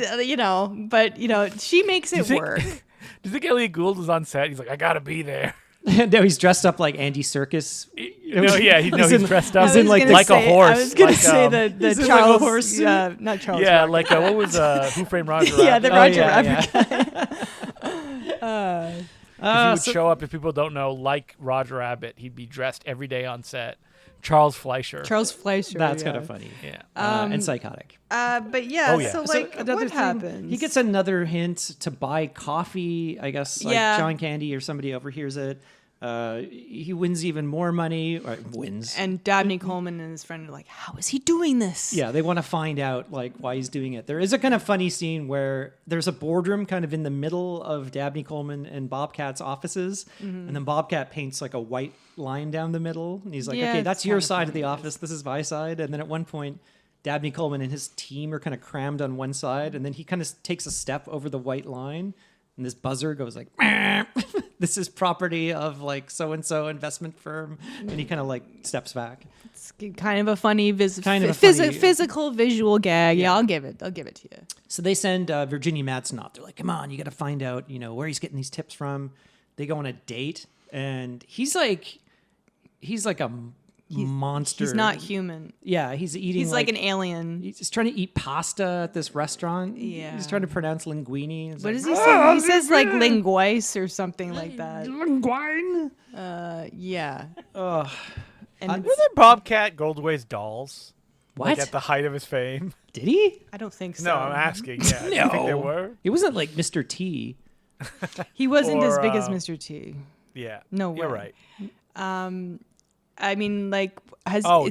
but she makes it think- work. Do you think Elliot Gould was on set? He's like, I gotta be there. No, he's dressed up like Andy Serkis. He's dressed up he's in like a horse. I was going to like, say the he's in like a Charles horse suit. not Charles. Yeah, Rocket. like what was Who Framed Roger Yeah, Rabbit? the Roger Rabbit. He would show up, if people don't know, like Roger Rabbit. He'd be dressed every day on set. Charles Fleischer. Charles Fleischer. That's yeah. kind of funny. Yeah. And psychotic. But yeah, Oh, yeah. so So like, another what thing, happens? He gets another hint to buy coffee. I guess like Yeah. John Candy or somebody overhears it. He wins even more money. Or wins. And Dabney Coleman and his friend are like, how is he doing this? Yeah, they want to find out like why he's doing it. There is a kind of funny scene where there's a boardroom kind of in the middle of Dabney Coleman and Bobcat's offices, and then Bobcat paints like a white line down the middle, and he's like, Yeah, "Okay, it's that's your kinda side of the funny. office. This is my side." And then at one point, Dabney Coleman and his team are kind of crammed on one side, and then he kind of takes a step over the white line, and this buzzer goes like, "This is property of like so and so investment firm," and he kind of like steps back. It's kind of a funny, Kind of a funny- physical visual gag. Yeah, I'll give it to you. So they send Virginia Madsen off. They're like, "Come on, you got to find out, where he's getting these tips from." They go on a date, and he's like a monster. He's not human. Yeah, he's eating. He's like an alien. He's trying to eat pasta at this restaurant. Yeah. He's trying to pronounce linguine. It's What like, does he say? He says like linguice or something like that. Linguine. Yeah. Ugh. And Were there Bobcat Goldthwait's dolls? What? Like at the height of his fame? Did he? I don't think so. No, I'm asking. Yeah, do you think there were? It wasn't like Mr. T. He wasn't as Or, big as Mr. T. Yeah. No You're way. right. I mean, like,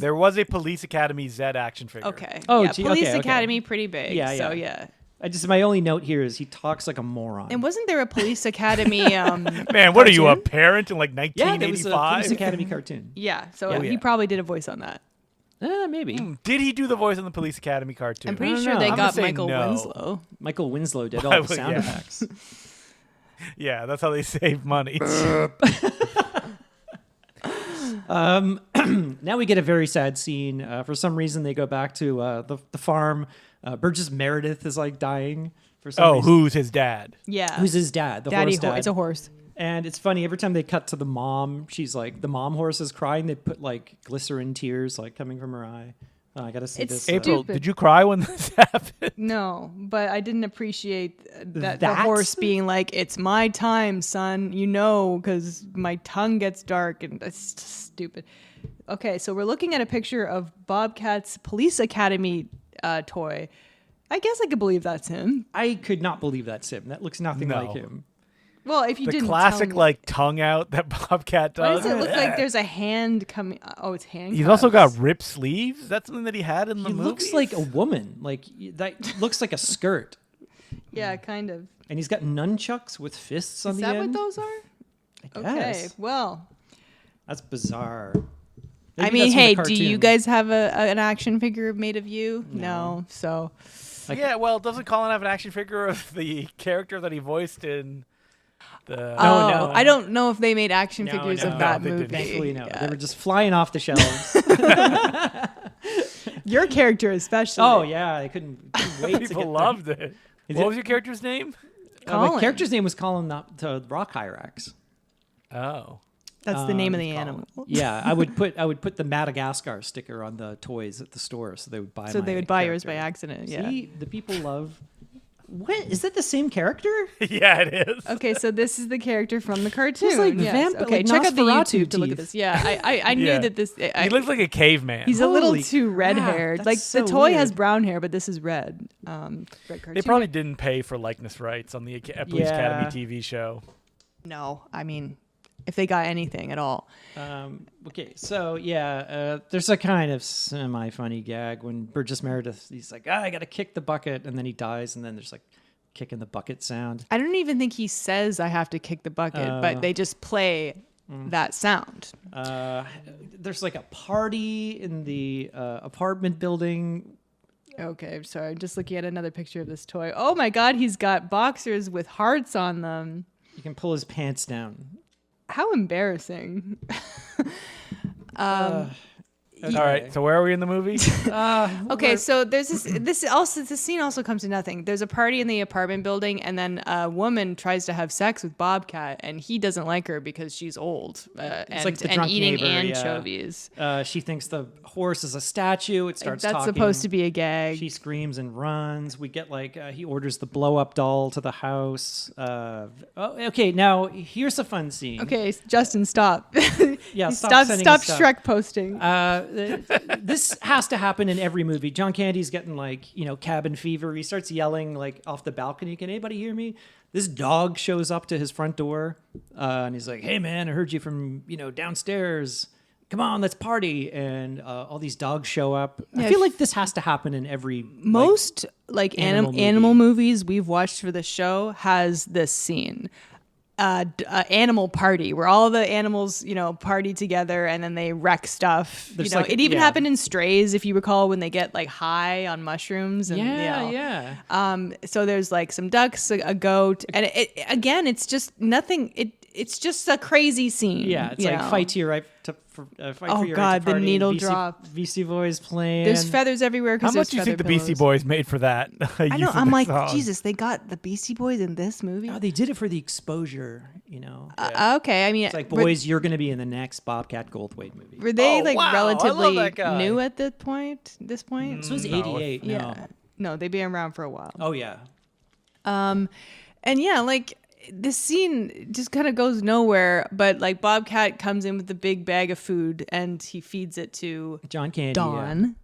There was a Police Academy Z action figure. Okay. Oh, yeah, gee, Police okay. Academy, pretty big. Yeah, So yeah. yeah. My only note here is he talks like a moron. And wasn't there a Police Academy? Man, what are you, a Cartoon? parent in like yeah, there was a 1985? Police Academy cartoon. Yeah. So Yeah. he probably did a voice on that. Maybe. Did he do the voice in the Police Academy cartoon? I'm pretty don't sure know. they I'm gonna got say Michael no. Winslow. Michael Winslow did Why all the would- sound yeah. effects. Yeah, that's how they save money. Now we get a very sad scene. For some reason, they go back to the farm. Burgess Meredith is like dying for some reason. Who's his dad? Yeah. Who's his dad? The Daddy horse dad. It's a horse. And it's funny, every time they cut to the mom, she's like, the mom horse is crying. They put like glycerin tears like coming from her eye. Oh, I gotta see It's this. April, Stupid. did you cry when this happened? No, but I didn't appreciate that the That? horse being like, "It's my time, son," because my tongue gets dark, and that's just stupid. Okay, so we're looking at a picture of Bobcat's Police Academy toy. I guess I could believe that's him. I could not believe that's him. That looks nothing No. like him. Well, if you The didn't classic tell me. like tongue out that Bobcat Why does. does it look like there's a hand coming? Oh, it's handcuffs. He's also got ripped sleeves. That's something that he had in the He movie. looks like a woman. Like that looks like a skirt. Yeah, kind of. And he's got nunchucks with fists on Is the that end. what those are? I Okay, guess. well. That's bizarre. I Maybe mean, that's from hey, the do you cartoon. guys have an action figure made of you? No. So, Yeah, well, doesn't Colin have an action figure of the character that he voiced in the? no. I don't know if they made action No, figures no, of that they didn't. movie. Thankfully, no. Yeah. They were just flying off the shelves. Your character, especially. Oh yeah, I couldn't wait to get People them. loved it. Is What it- was your character's name? My Colin. character's name was Colin the Rock Hyrax. Oh. That's the name of the Colin. animal. Yeah, I would put the Madagascar sticker on the toys at the store, so they would buy. So my they would buy yours by character. accident. Yeah. See, the people love. What is that? The same character? Yeah, it is. Okay, so this is the character from the cartoon. He's like yes. vamp- Okay, like check out the Nosferatu YouTube to look at teeth. this. Yeah, I knew Yeah. that this. He looks like a caveman. He's a little Holy too red haired. crap, Like that's the so toy has weird. brown hair, but this is red. Red cartoon. They probably didn't pay for likeness rights on the Police Yeah. Academy TV show. No, I mean, if they got anything at all. Okay, so yeah, there's a kind of semi-funny gag when Burgess Meredith, he's like, I gotta kick the bucket, and then he dies, and then there's like kicking the bucket sound. I don't even think he says I have to kick the bucket, but they just play that sound. There's like a party in the apartment building. Okay, sorry. I'm just looking at another picture of this toy. Oh my God, he's got boxers with hearts on them. You can pull his pants down. How embarrassing. All right. So where are we in the movie? Okay, so there's this scene also comes to nothing. There's a party in the apartment building, and then a woman tries to have sex with Bobcat, and he doesn't like her because she's old like the and drunk eating neighbor, anchovies. She thinks the horse is a statue. It starts That's talking. supposed to be a gag. She screams and runs. We get he orders the blow up doll to the house. Okay, now here's a fun scene. Okay, Justin, stop. Yeah, stop sending us stuff. Shrek posting. This has to happen in every movie. John Candy's getting cabin fever. He starts yelling off the balcony. Can anybody hear me? This dog shows up to his front door, and he's like, "Hey man, I heard you from downstairs. Come on, let's party." And all these dogs show up. I feel like this has to happen in every most animal movie. movies we've watched for the show has this scene. Animal party where all the animals party together and then they wreck stuff. It even happened in Strays, if you recall, when they get high on mushrooms and so there's some ducks, a goat, and it's just nothing. It's just a crazy scene. It's fight to your right to fight for your right God, to the party. needle VC, drop. VC Boys playing. There's feathers everywhere. How much do you think the Beastie Boys made for that? I know. I'm like, Jesus, they got the Beastie Boys in this movie. Oh, they did it for the exposure. Okay, I mean, it's like, boys, you're going to be in the next Bobcat Goldthwait movie. were they wow, I relatively love that guy. new at this point? This point, This was 88. yeah. No, they've been around for a while. Oh yeah. And this scene just kind of goes nowhere, but Bobcat comes in with the big bag of food and he feeds it to John Candy. Don.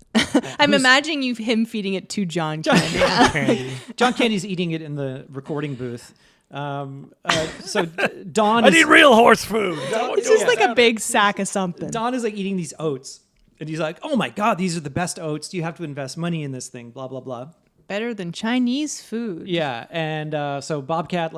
I'm imagining him feeding it to John Candy. John Candy's eating it in the recording booth. So Don I need real horse food. It's just like a big sack of something. Don is eating these oats. And he's like, "Oh my God, these are the best oats. You have to invest money in this thing, blah, blah, blah." Better than Chinese food. Yeah, and so Bobcat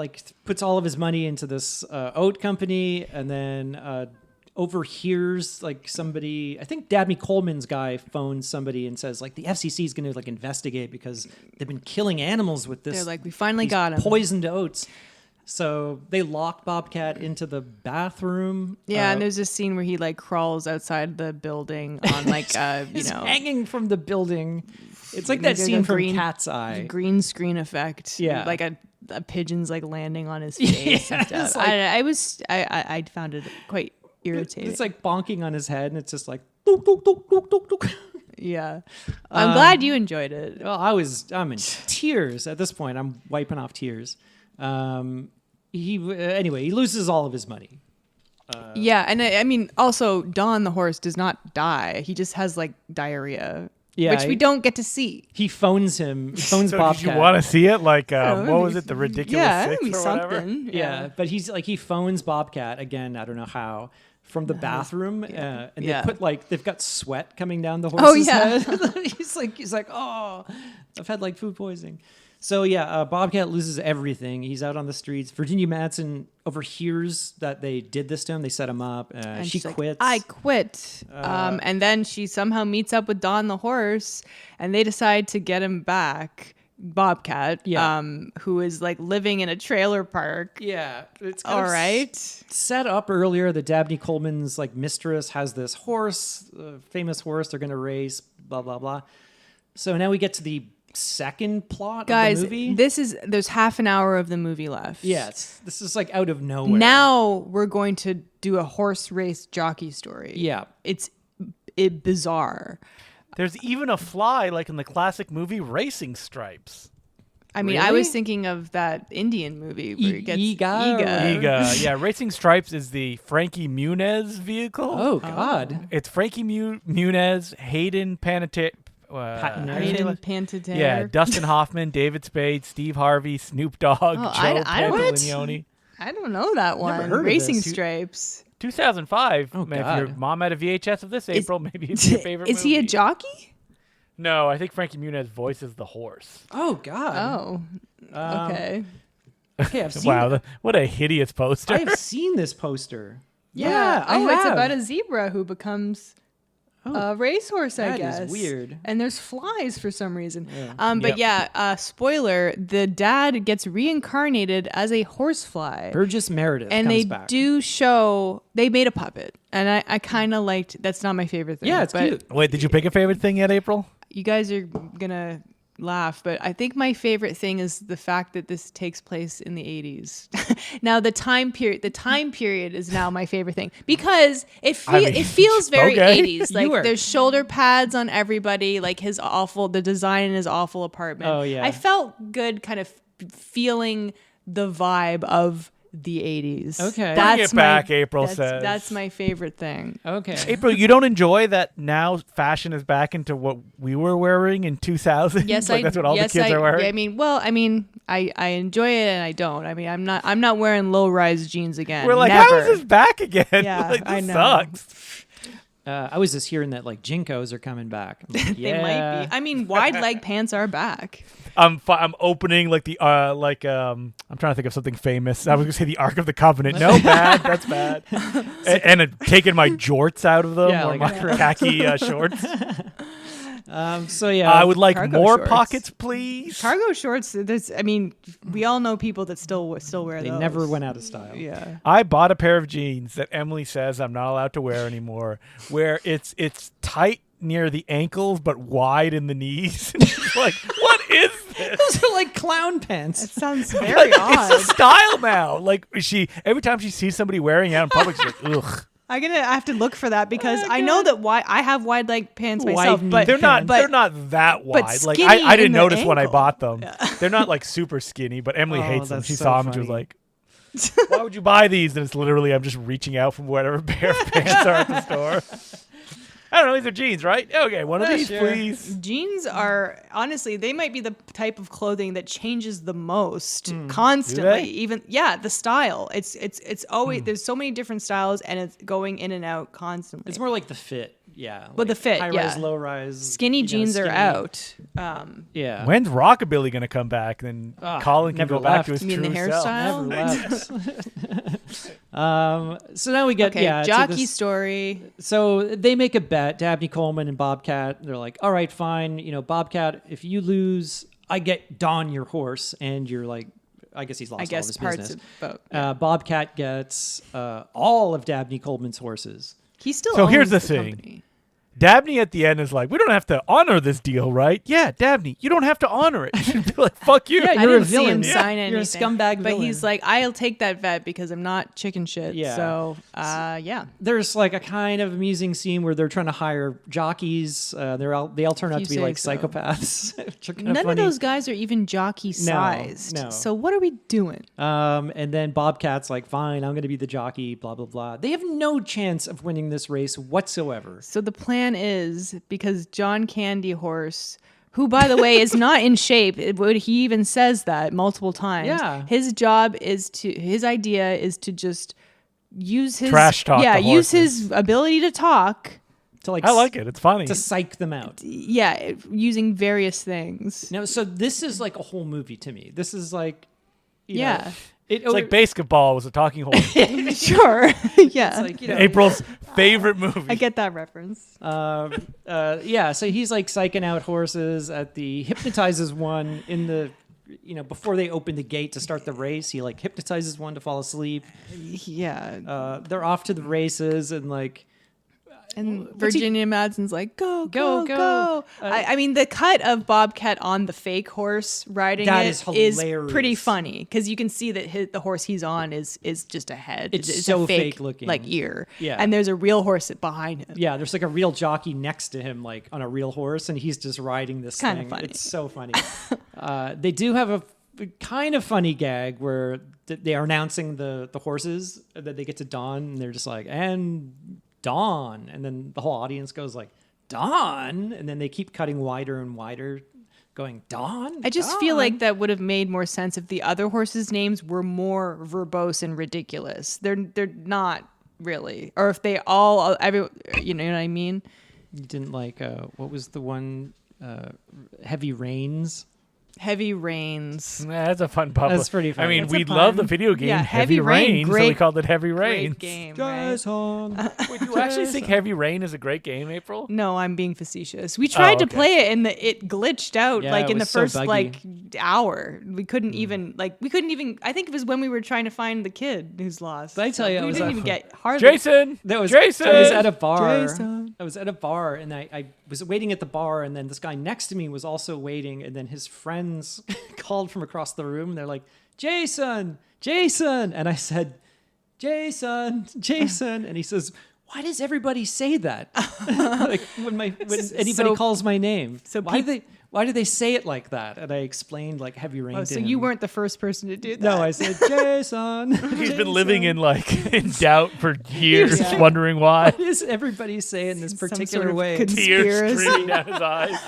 puts all of his money into this oat company, and then overhears somebody. I think Dabney Coleman's guy phones somebody and says the FCC is going to investigate because they've been killing animals with this. They're like, we finally got him. Poisoned oats. So they lock Bobcat into the bathroom. Yeah, and there's a scene where he crawls outside the building on he's hanging from the building. It's like that There's scene a from green- Cat's Eye. green screen effect. Yeah. Like a pigeon's landing on his face and it's stuff. I found it quite irritating. It's bonking on his head, and it's just like. Dook, dook, dook, dook, dook, dook. Yeah. I'm glad you enjoyed it. Well, I'm in tears at this point. I'm wiping off tears. He loses all of his money. Yeah, and I mean, also Don the horse does not die. He just has diarrhea, which we don't get to see. He phones So Bobcat. did you want to see it? What know, was it? The Ridiculous It'd Six be or whatever? something. Yeah, but he phones Bobcat again. I don't know how. From the bathroom, and they put they've got sweat coming down the horse's head. he's like, "Oh, I've had food poisoning." So Bobcat loses everything. He's out on the streets. Virginia Madsen overhears that they did this to him. They set him up. And she she's like, quits. I quit. And then she somehow meets up with Don the horse, and they decide to get him back. Bobcat, who is living in a trailer park. Yeah, it's all right. Set up earlier that Dabney Coleman's mistress has this horse, famous horse they're going to race. Blah blah blah. So now we get to the second plot Guys, of the movie. there's half an hour of the movie left. Yes, this is out of nowhere. Now we're going to do a horse race jockey story. Yeah, it's bizarre. There's even a fly in the classic movie Racing Stripes. I mean, Really? I was thinking of that Indian movie where it gets Iga. Iga. Yeah, Racing Stripes is the Frankie Muniz vehicle. Oh God, It's Frankie Muniz, Hayden Panettiere. Hayden Panettiere. Yeah, Dustin Hoffman, David Spade, Steve Harvey, Snoop Dogg, Joe I don't- Pantoliano. I don't know that one. heard of Racing this. Stripes. 2005. Oh, Man, God. if your mom had a VHS of this April, maybe it's your favorite Is movie. he a jockey? No, I think Frankie Muniz voices the horse. oh God. Oh, okay. Okay, I've seen. Wow, what a hideous poster. I've seen this poster. Yeah. I Oh, it's have. about a zebra who becomes A racehorse, I That guess. is weird. And there's flies for some reason. Yeah. But spoiler, the dad gets reincarnated as a horsefly. Burgess Meredith And comes they back. they made a puppet. And I kind of liked, that's not my favorite thing. Yeah, it's but cute. Wait, did you pick a favorite thing yet, April? You guys are going to laugh, but I think my favorite thing is the fact that this takes place in the 80s. Now the time period is now my favorite thing because it feels very okay. 80s. Like there's shoulder pads on everybody, like the design in his awful apartment. Oh, yeah. I felt good kind of feeling the vibe of the 80s. Okay. Bring it back, April says. That's my favorite thing. Okay. April, you don't enjoy that now fashion is back into what we were wearing in 2000? Yes, that's what all the kids are wearing? I enjoy it and I don't. I mean, I'm not wearing low-rise jeans again. We're like, Never. how is this back again? Yeah, like, this I know. sucks. I was just hearing that like Jinkos are coming back. I'm like, They might be. I mean, wide leg pants are back. I'm opening like the I'm trying to think of something famous. I was gonna say the Ark of the Covenant. No, bad. That's bad. and taking my jorts out of them, Yeah, or like my khaki shorts. So yeah, I would like Cargo more shorts. pockets, please. Cargo shorts. We all know people that still wear they those. never went out of style. Yeah. I bought a pair of jeans that Emily says I'm not allowed to wear anymore, where it's tight near the ankles but wide in the knees. It's like, what is this? Those are like clown pants. It sounds very odd. It's a style now. Like every time she sees somebody wearing it out in public, she's like, ugh. I have to look for that because I know that I have wide leg pants myself, Wide but They're not but that wide. Like skinny I in didn't the notice when I ankle. bought them. They're not like super skinny, but Emily Oh, hates them. that's She so saw them and she was funny. like, why would you buy these? And it's literally I'm just reaching out from whatever pair of pants are at the store. I don't know. These are jeans, right? Okay, one of these, sure. please. jeans are honestly they might be the type of clothing that changes the most constantly. Do The style. It's always there's so many different styles and it's going in and out constantly. It's more like the fit. Yeah. Well, the fit, High rise, yeah. low rise. Skinny jeans are skinny. out. Yeah. When's Rockabilly going to come back? Then Colin can never go back to left. his You mean true the self. hairstyle? Never left. So now we get to jockey this- story. So they make a bet, Dabney Coleman and Bobcat. They're like, all right, fine. Bobcat, if you lose, I get Don your horse. And you're like, I guess he's lost I all of guess his parts business. of both. Bobcat gets all of Dabney Coleman's horses. He still So owns here's the the thing. company. Dabney at the end is like, we don't have to honor this deal, right? Yeah, Dabney, you don't have to honor it. They're like, fuck you. Yeah, I You're a didn't see him villain. sign You're a anything. scumbag But villain. he's like, I'll take that vet because I'm not chicken shit. Yeah. So, yeah. There's like a kind of amusing scene where they're trying to hire jockeys. They all turn out You to be say like so. psychopaths. which are kinda None funny. of those guys are even jockey sized. no. So what are we doing? And then Bobcat's like, fine, I'm going to be the jockey, blah, blah, blah. They have no chance of winning this race whatsoever. So the plan is because John Candy Horse, who by the way is not in shape, he even says that multiple times. Yeah. His idea is to just use his Trash talk the use horses. his ability to talk. To like I like it. It's funny. to psych them out. Yeah, using various things. No, so this is like a whole movie to me. This is like, you know, Yeah. it, It's like basketball was a talking horse. Sure. Yeah. it's like, you know, April's favorite movie. I get that reference. yeah. So he's like psyching out horses hypnotizes one in the, before they open the gate to start the race. He like hypnotizes one to fall asleep. Yeah. They're off to the races and like, And what's he- Virginia Madsen's like, go, Go, go, go. go. I mean, the cut of Bobcat on the fake horse riding That it is is hilarious. pretty funny because you can see that the horse he's on is just a head. It's a so fake fake looking. like ear. Yeah. And there's a real horse behind him. yeah, there's like a real jockey next to him, like on a real horse, and he's just riding this Kinda thing. funny. It's so funny. They do have a kind of funny gag where they are announcing the horses that they get to Dawn, and they're just like, and Dawn, and then the whole audience goes like, Dawn, and then they keep cutting wider and wider, going Dawn. I just feel like that would have made more sense if the other horses' names were more verbose and ridiculous. They're not really, or if they all you know what I mean. You didn't like what was the one Heavy Rains? Heavy Rains. That's a fun public. That's pretty funny. I mean, That's a we love the pun. video game Yeah, Heavy Heavy Rain, Rain, so we great- called it Heavy Rain. Great game, right? Jason. Wait, do you actually think Heavy Rain is a great game, April? No, I'm being facetious. We tried to okay. play it and it glitched out Yeah, like it in the was so first buggy. like hour. We couldn't even I think it was when we were trying to find the kid who's lost. Did I tell you I we was didn't at- even get hardly Jason! Jason! I was at a bar. Jason. I was at a bar and I was waiting at the bar and then this guy next to me was also waiting and then his friends called from across the room and they're like, Jason, Jason. And I said, Jason, Jason. And he says, why does everybody say that? Like when anybody So- calls my name. so Why do they say it like that? And I explained like Heavy Rain. Oh, to so him. you weren't the first person to do that. No, I said, Jason. He's been living in in doubt for years, Yeah. wonding why. Why does everybody say it in this Some particular sort of way? Tears Conspiracy. streaming down his eyes.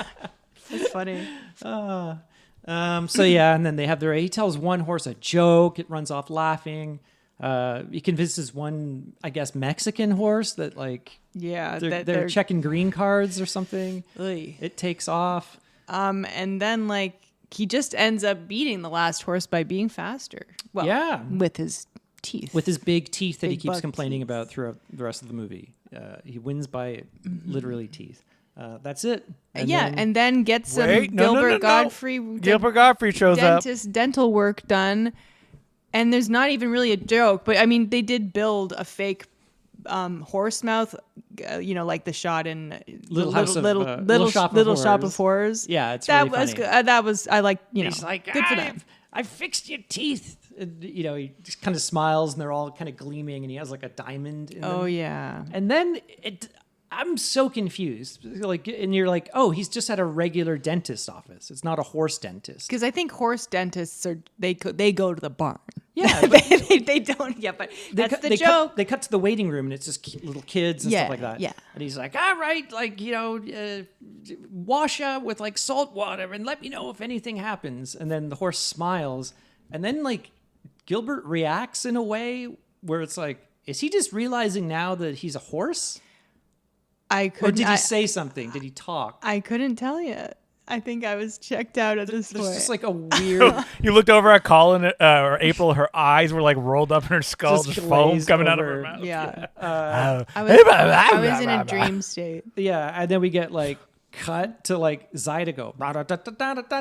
That's funny. So yeah, and then they have he tells one horse a joke. It runs off laughing. He convinces one, I guess, Mexican horse that like Yeah, they're checking green cards or something. Ugh. It takes off. And then like he just ends up beating the last horse by being faster. Well, Yeah. with his teeth. With his big teeth that he Big keeps buck complaining teeth. about throughout the rest of the movie. He wins by literally teeth. That's it. and then gets some Wait, no, Gilbert no. Godfrey Gilbert Godfrey shows up. dentist dental work done, and there's not even really a joke. But I mean, they did build a fake horse mouth, like the shot in Little Shop of Little Shop Horrors. of Horrors. Yeah, it's that really was funny. good. That was I like He's like, good for them. I fixed your teeth. And, he just kind of smiles and they're all kind of gleaming and he has like a diamond in them. Oh yeah. And then I'm so confused. Like, and you're like, oh, he's just at a regular dentist office. It's not a horse dentist. Because I think horse dentists they go to the barn. Yeah, they don't. Yeah, but that's the joke. They cut to the waiting room and it's just little kids and Yeah, stuff like that. yeah. And he's like, all right, like, wash up with like salt water and let me know if anything happens. And then the horse smiles. And then like Gilbert reacts in a way where it's like, is he just realizing now that he's a horse? I Or couldn't. did he say something? Did he talk? I couldn't tell you. I think I was checked out at this There's point. just like a weird. You looked over at Colin or April. Her eyes were like rolled up in her skull, Just just foam glazed coming out of over. her mouth. yeah. Oh. I was in a dream state. Yeah, and then we get like cut to like Zydeco.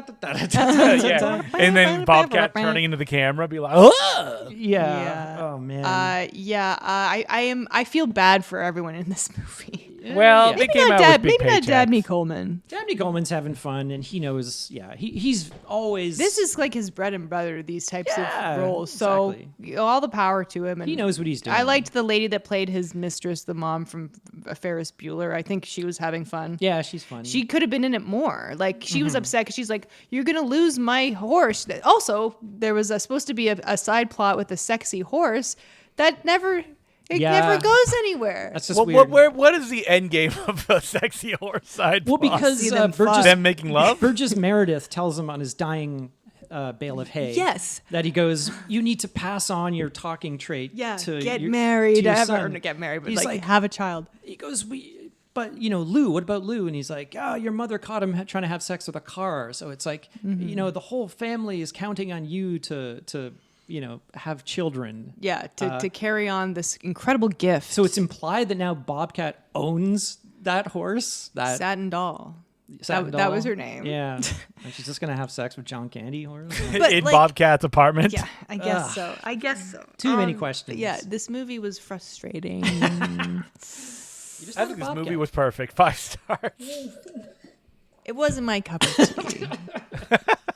Yeah. And then Bobcat turning into the camera, be like, oh! Yeah. Oh man. I feel bad for everyone in this movie. Well, Yeah. they came out with big Maybe not paychecks. Dabney Coleman. Dabney Coleman's having fun, and he knows. Yeah, he's always. This is like his bread and butter, these types Yeah, of roles. So exactly. all the power to him. And He knows what he's doing. I liked the lady that played his mistress, the mom from Ferris Bueller. I think she was having fun. Yeah, she's fun. She could have been in it more. Like she was upset because she's like, "You're gonna lose my horse." Also, there was supposed to be a side plot with a sexy horse that never Yeah. goes anywhere. That's just weird. What is the end game of a sexy horse side Well, plot? because See them Burgess, them making love? Burgess Meredith tells him on his dying bale of hay. Yes. That he goes, you need to pass on your talking trait. Yeah, to get your, married. To your I haven't son. heard of get married, but He's like have a child. He goes, but Lou, what about Lou? And he's like, oh, your mother caught him trying to have sex with a car. So it's like, the whole family is counting on you to have children. Yeah, to carry on this incredible gift. So it's implied that now Bobcat owns that horse. That Satin Doll. Satin that Doll. was her name. Yeah. And she's just going to have sex with John Candy horse. But, in like- Bobcat's apartment. Yeah, I guess so. I guess so. Too many questions. Yeah, this movie was frustrating. I think this movie was perfect. 5 stars. It wasn't my cup of tea.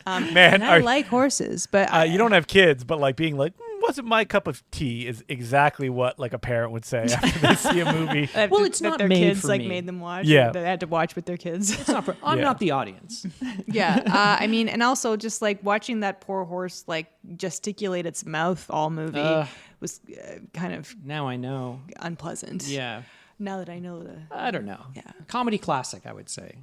Man, And I like horses, but you don't have kids, but like being like, wasn't my cup of tea is exactly what like a parent would say after they see a movie. Well, it's that not their made kids for like me. made them watch. Yeah. They had to watch with their kids. It's not for, I'm Yeah. not the audience. Yeah, I mean, and also just like watching that poor horse like gesticulate its mouth all movie Ugh. was kind of Now I know. unpleasant. Yeah. Now that I know the I don't know. Yeah. Comedy classic, I would say.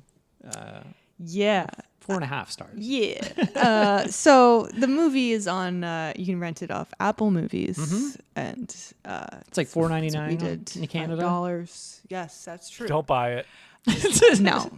yeah. 4.5 stars. Yeah. So the movie is on. You can rent it off Apple Movies, and It's like $4.99 we did in Canada. $5. Yes, that's true. Don't buy it. No.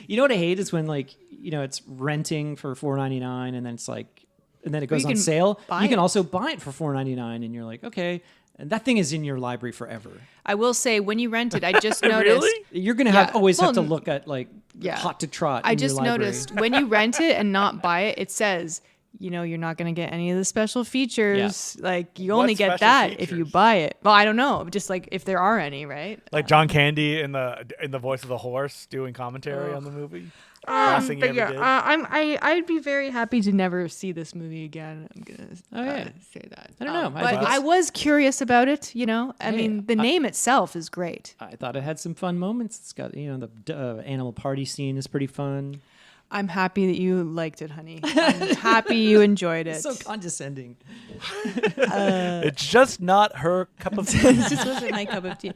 You know what I hate is when like it's renting for $4.99, and then it's like, and then it goes you on can sale. buy You can it. also buy it for $4.99, and you're like, okay, and that thing is in your library forever. I will say, when you rent it, I just noticed. Really? You're gonna have Yeah. always have to Well, look at like hot to trot. I in your just library. noticed when you rent it and not buy it, it says, you're not going to get any of the special features. Like, you only get special that if you features? buy it. Well, I don't know. Just like if there are any, right? Like John Candy in the voice of the horse doing commentary on the movie. Last thing he But ever did. I'd be very happy to never see this movie again. I'm gonna say that. I don't know. I But think I it's- was curious about it. I mean, the I- name itself is great. I thought it had some fun moments. It's got the animal party scene is pretty fun. I'm happy that you liked it, honey. I'm happy you enjoyed it. So condescending. It's just not her cup of tea. It just wasn't my cup of tea.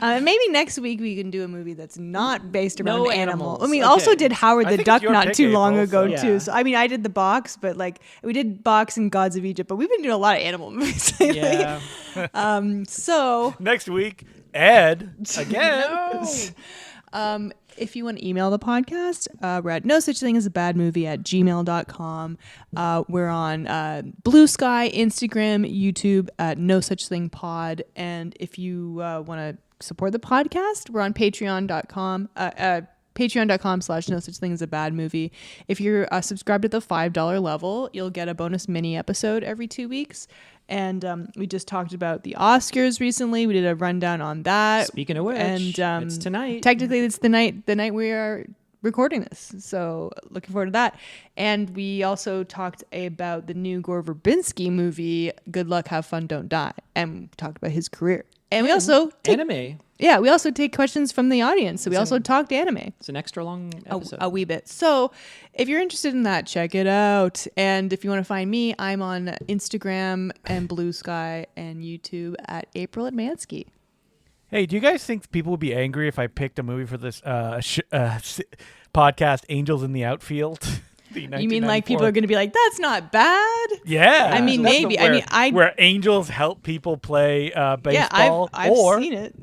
Maybe next week we can do a movie that's not based around No animals. animals. We Okay. also did Howard I the think Duck it's your not pick, too long April, ago so- too. Yeah. So I mean, I did the box, but like we did Box and Gods of Egypt, but we've been doing a lot of animal movies lately. Yeah. So Next week, Ed again. if you want to email the podcast, we're at no such thing as a bad movie at gmail.com. We're on Bluesky, Instagram, YouTube at no such thing pod. And if you want to support the podcast, we're on patreon.com. Patreon.com/no such thing as a bad movie. If you're subscribed at the $5 level, you'll get a bonus mini episode every 2 weeks. And we just talked about the Oscars recently. We did a rundown on that. Speaking of which, and it's tonight. Technically, it's the night we are recording this. So looking forward to that. And we also talked about the new Gore Verbinski movie, Good Luck, Have Fun, Don't Die, and talked about his career. And we also anime. Yeah, we also take questions from the audience. So we also talked anime It's an extra long episode. a wee bit. So if you're interested in that, check it out. And if you want to find me, I'm on Instagram and Bluesky and YouTube at April at Mansky. Hey, do you guys think people would be angry if I picked a movie for this podcast, Angels in the Outfield? You mean like people are going to be like, that's not bad? Yeah. I mean, That's maybe. where- I mean, where angels help people play baseball, yeah, I've or seen it.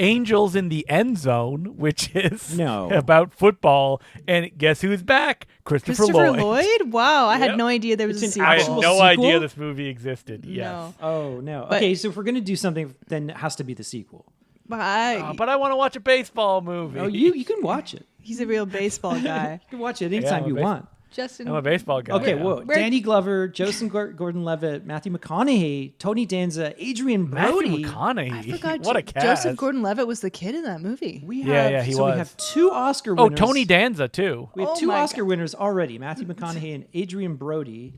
Angels in the End Zone, which is No. about football. And guess who's back? Christopher Lloyd? Wow, I Yep. had no idea there was It's a an sequel. I had actual no sequel? idea this movie existed. Yes. No. Oh no. But- Okay, so if we're gonna do something, then it has to be the sequel. But But I want to watch a baseball movie. Oh, you can watch it. he's a real baseball guy. You can watch it anytime I'm a you base- want. Justin. I'm a baseball guy. Okay, yeah. whoa. Where- Danny Glover, Joseph Gordon-Levitt, Matthew McConaughey, Tony Danza, Adrian Brody. Matthew McConaughey. I forgot What a cast. Joseph Gordon-Levitt was the kid in that movie. We Yeah, have, yeah, he so was. we have two Oscar Oh, winners. Tony Danza, too. We have Oh two my Oscar winners already, Matthew McConaughey and Adrian Brody.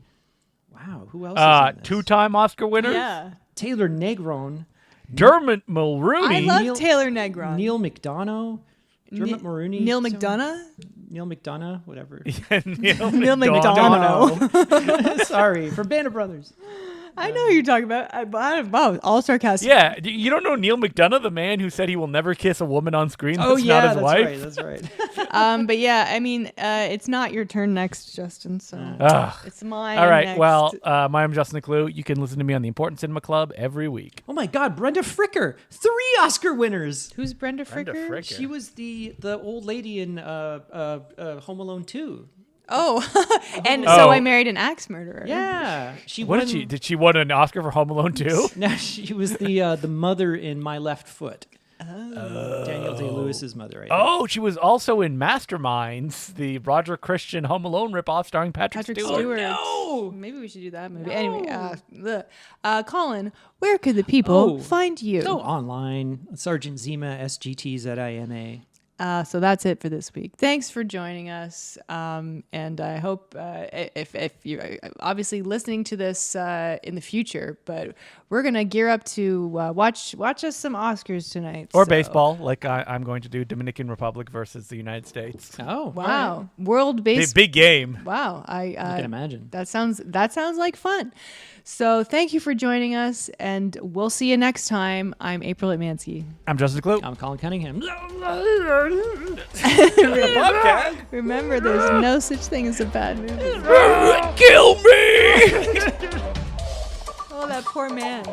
Wow, who else is in this? Two-time Oscar winner. Yeah. Taylor Negron, Dermot Mulrooney. I love Neil- Taylor Negron. Neil McDonough, Dermot Mulrooney. Neil so- McDonough? Neil McDonough, whatever. Neil Neil McDonough. McDonough. Sorry, for Band of Brothers. I know who you're talking about. Wow, all sarcastic. Yeah, you don't know Neil McDonough, the man who said he will never kiss a woman on screen that's Oh yeah, not his that's wife? right. That's right. But yeah, I mean, it's not your turn next, Justin. So Ugh. it's mine. All right, next. well, my name's Justin Clue. You can listen to me on the Important Cinema Club every week. Oh my God, Brenda Fricker, 3 Oscar winners. Who's Brenda Fricker? Brenda Fricker. She was the old lady in Home Alone 2. Oh, and Oh. so I married an axe murderer. Yeah, she What won. did she? Did she win an Oscar for Home Alone too? No, she was the mother in My Left Foot. Daniel Day-Lewis's mother. I think. Oh, she was also in Masterminds, the Roger Christian Home Alone ripoff starring Patrick Patrick Stewart. Stewart. no! Maybe we should do that movie. Anyway, Colin, where could the people find you? Go online. Sergeant Zima, SGTZIMA. So that's it for this week. Thanks for joining us. And I hope if you're obviously listening to this in the future, but we're going to gear up to watch us some Oscars tonight. Or so- baseball, like I'm going to do Dominican Republic versus the United States. Oh, Wow. all right. World baseball. Big game. Wow. I can imagine. That sounds like fun. So thank you for joining us, and we'll see you next time. I'm April Atmansky. I'm Justin Clue. I'm Colin Cunningham. Remember, there's no such thing as a bad movie. Kill me! Oh, that poor man.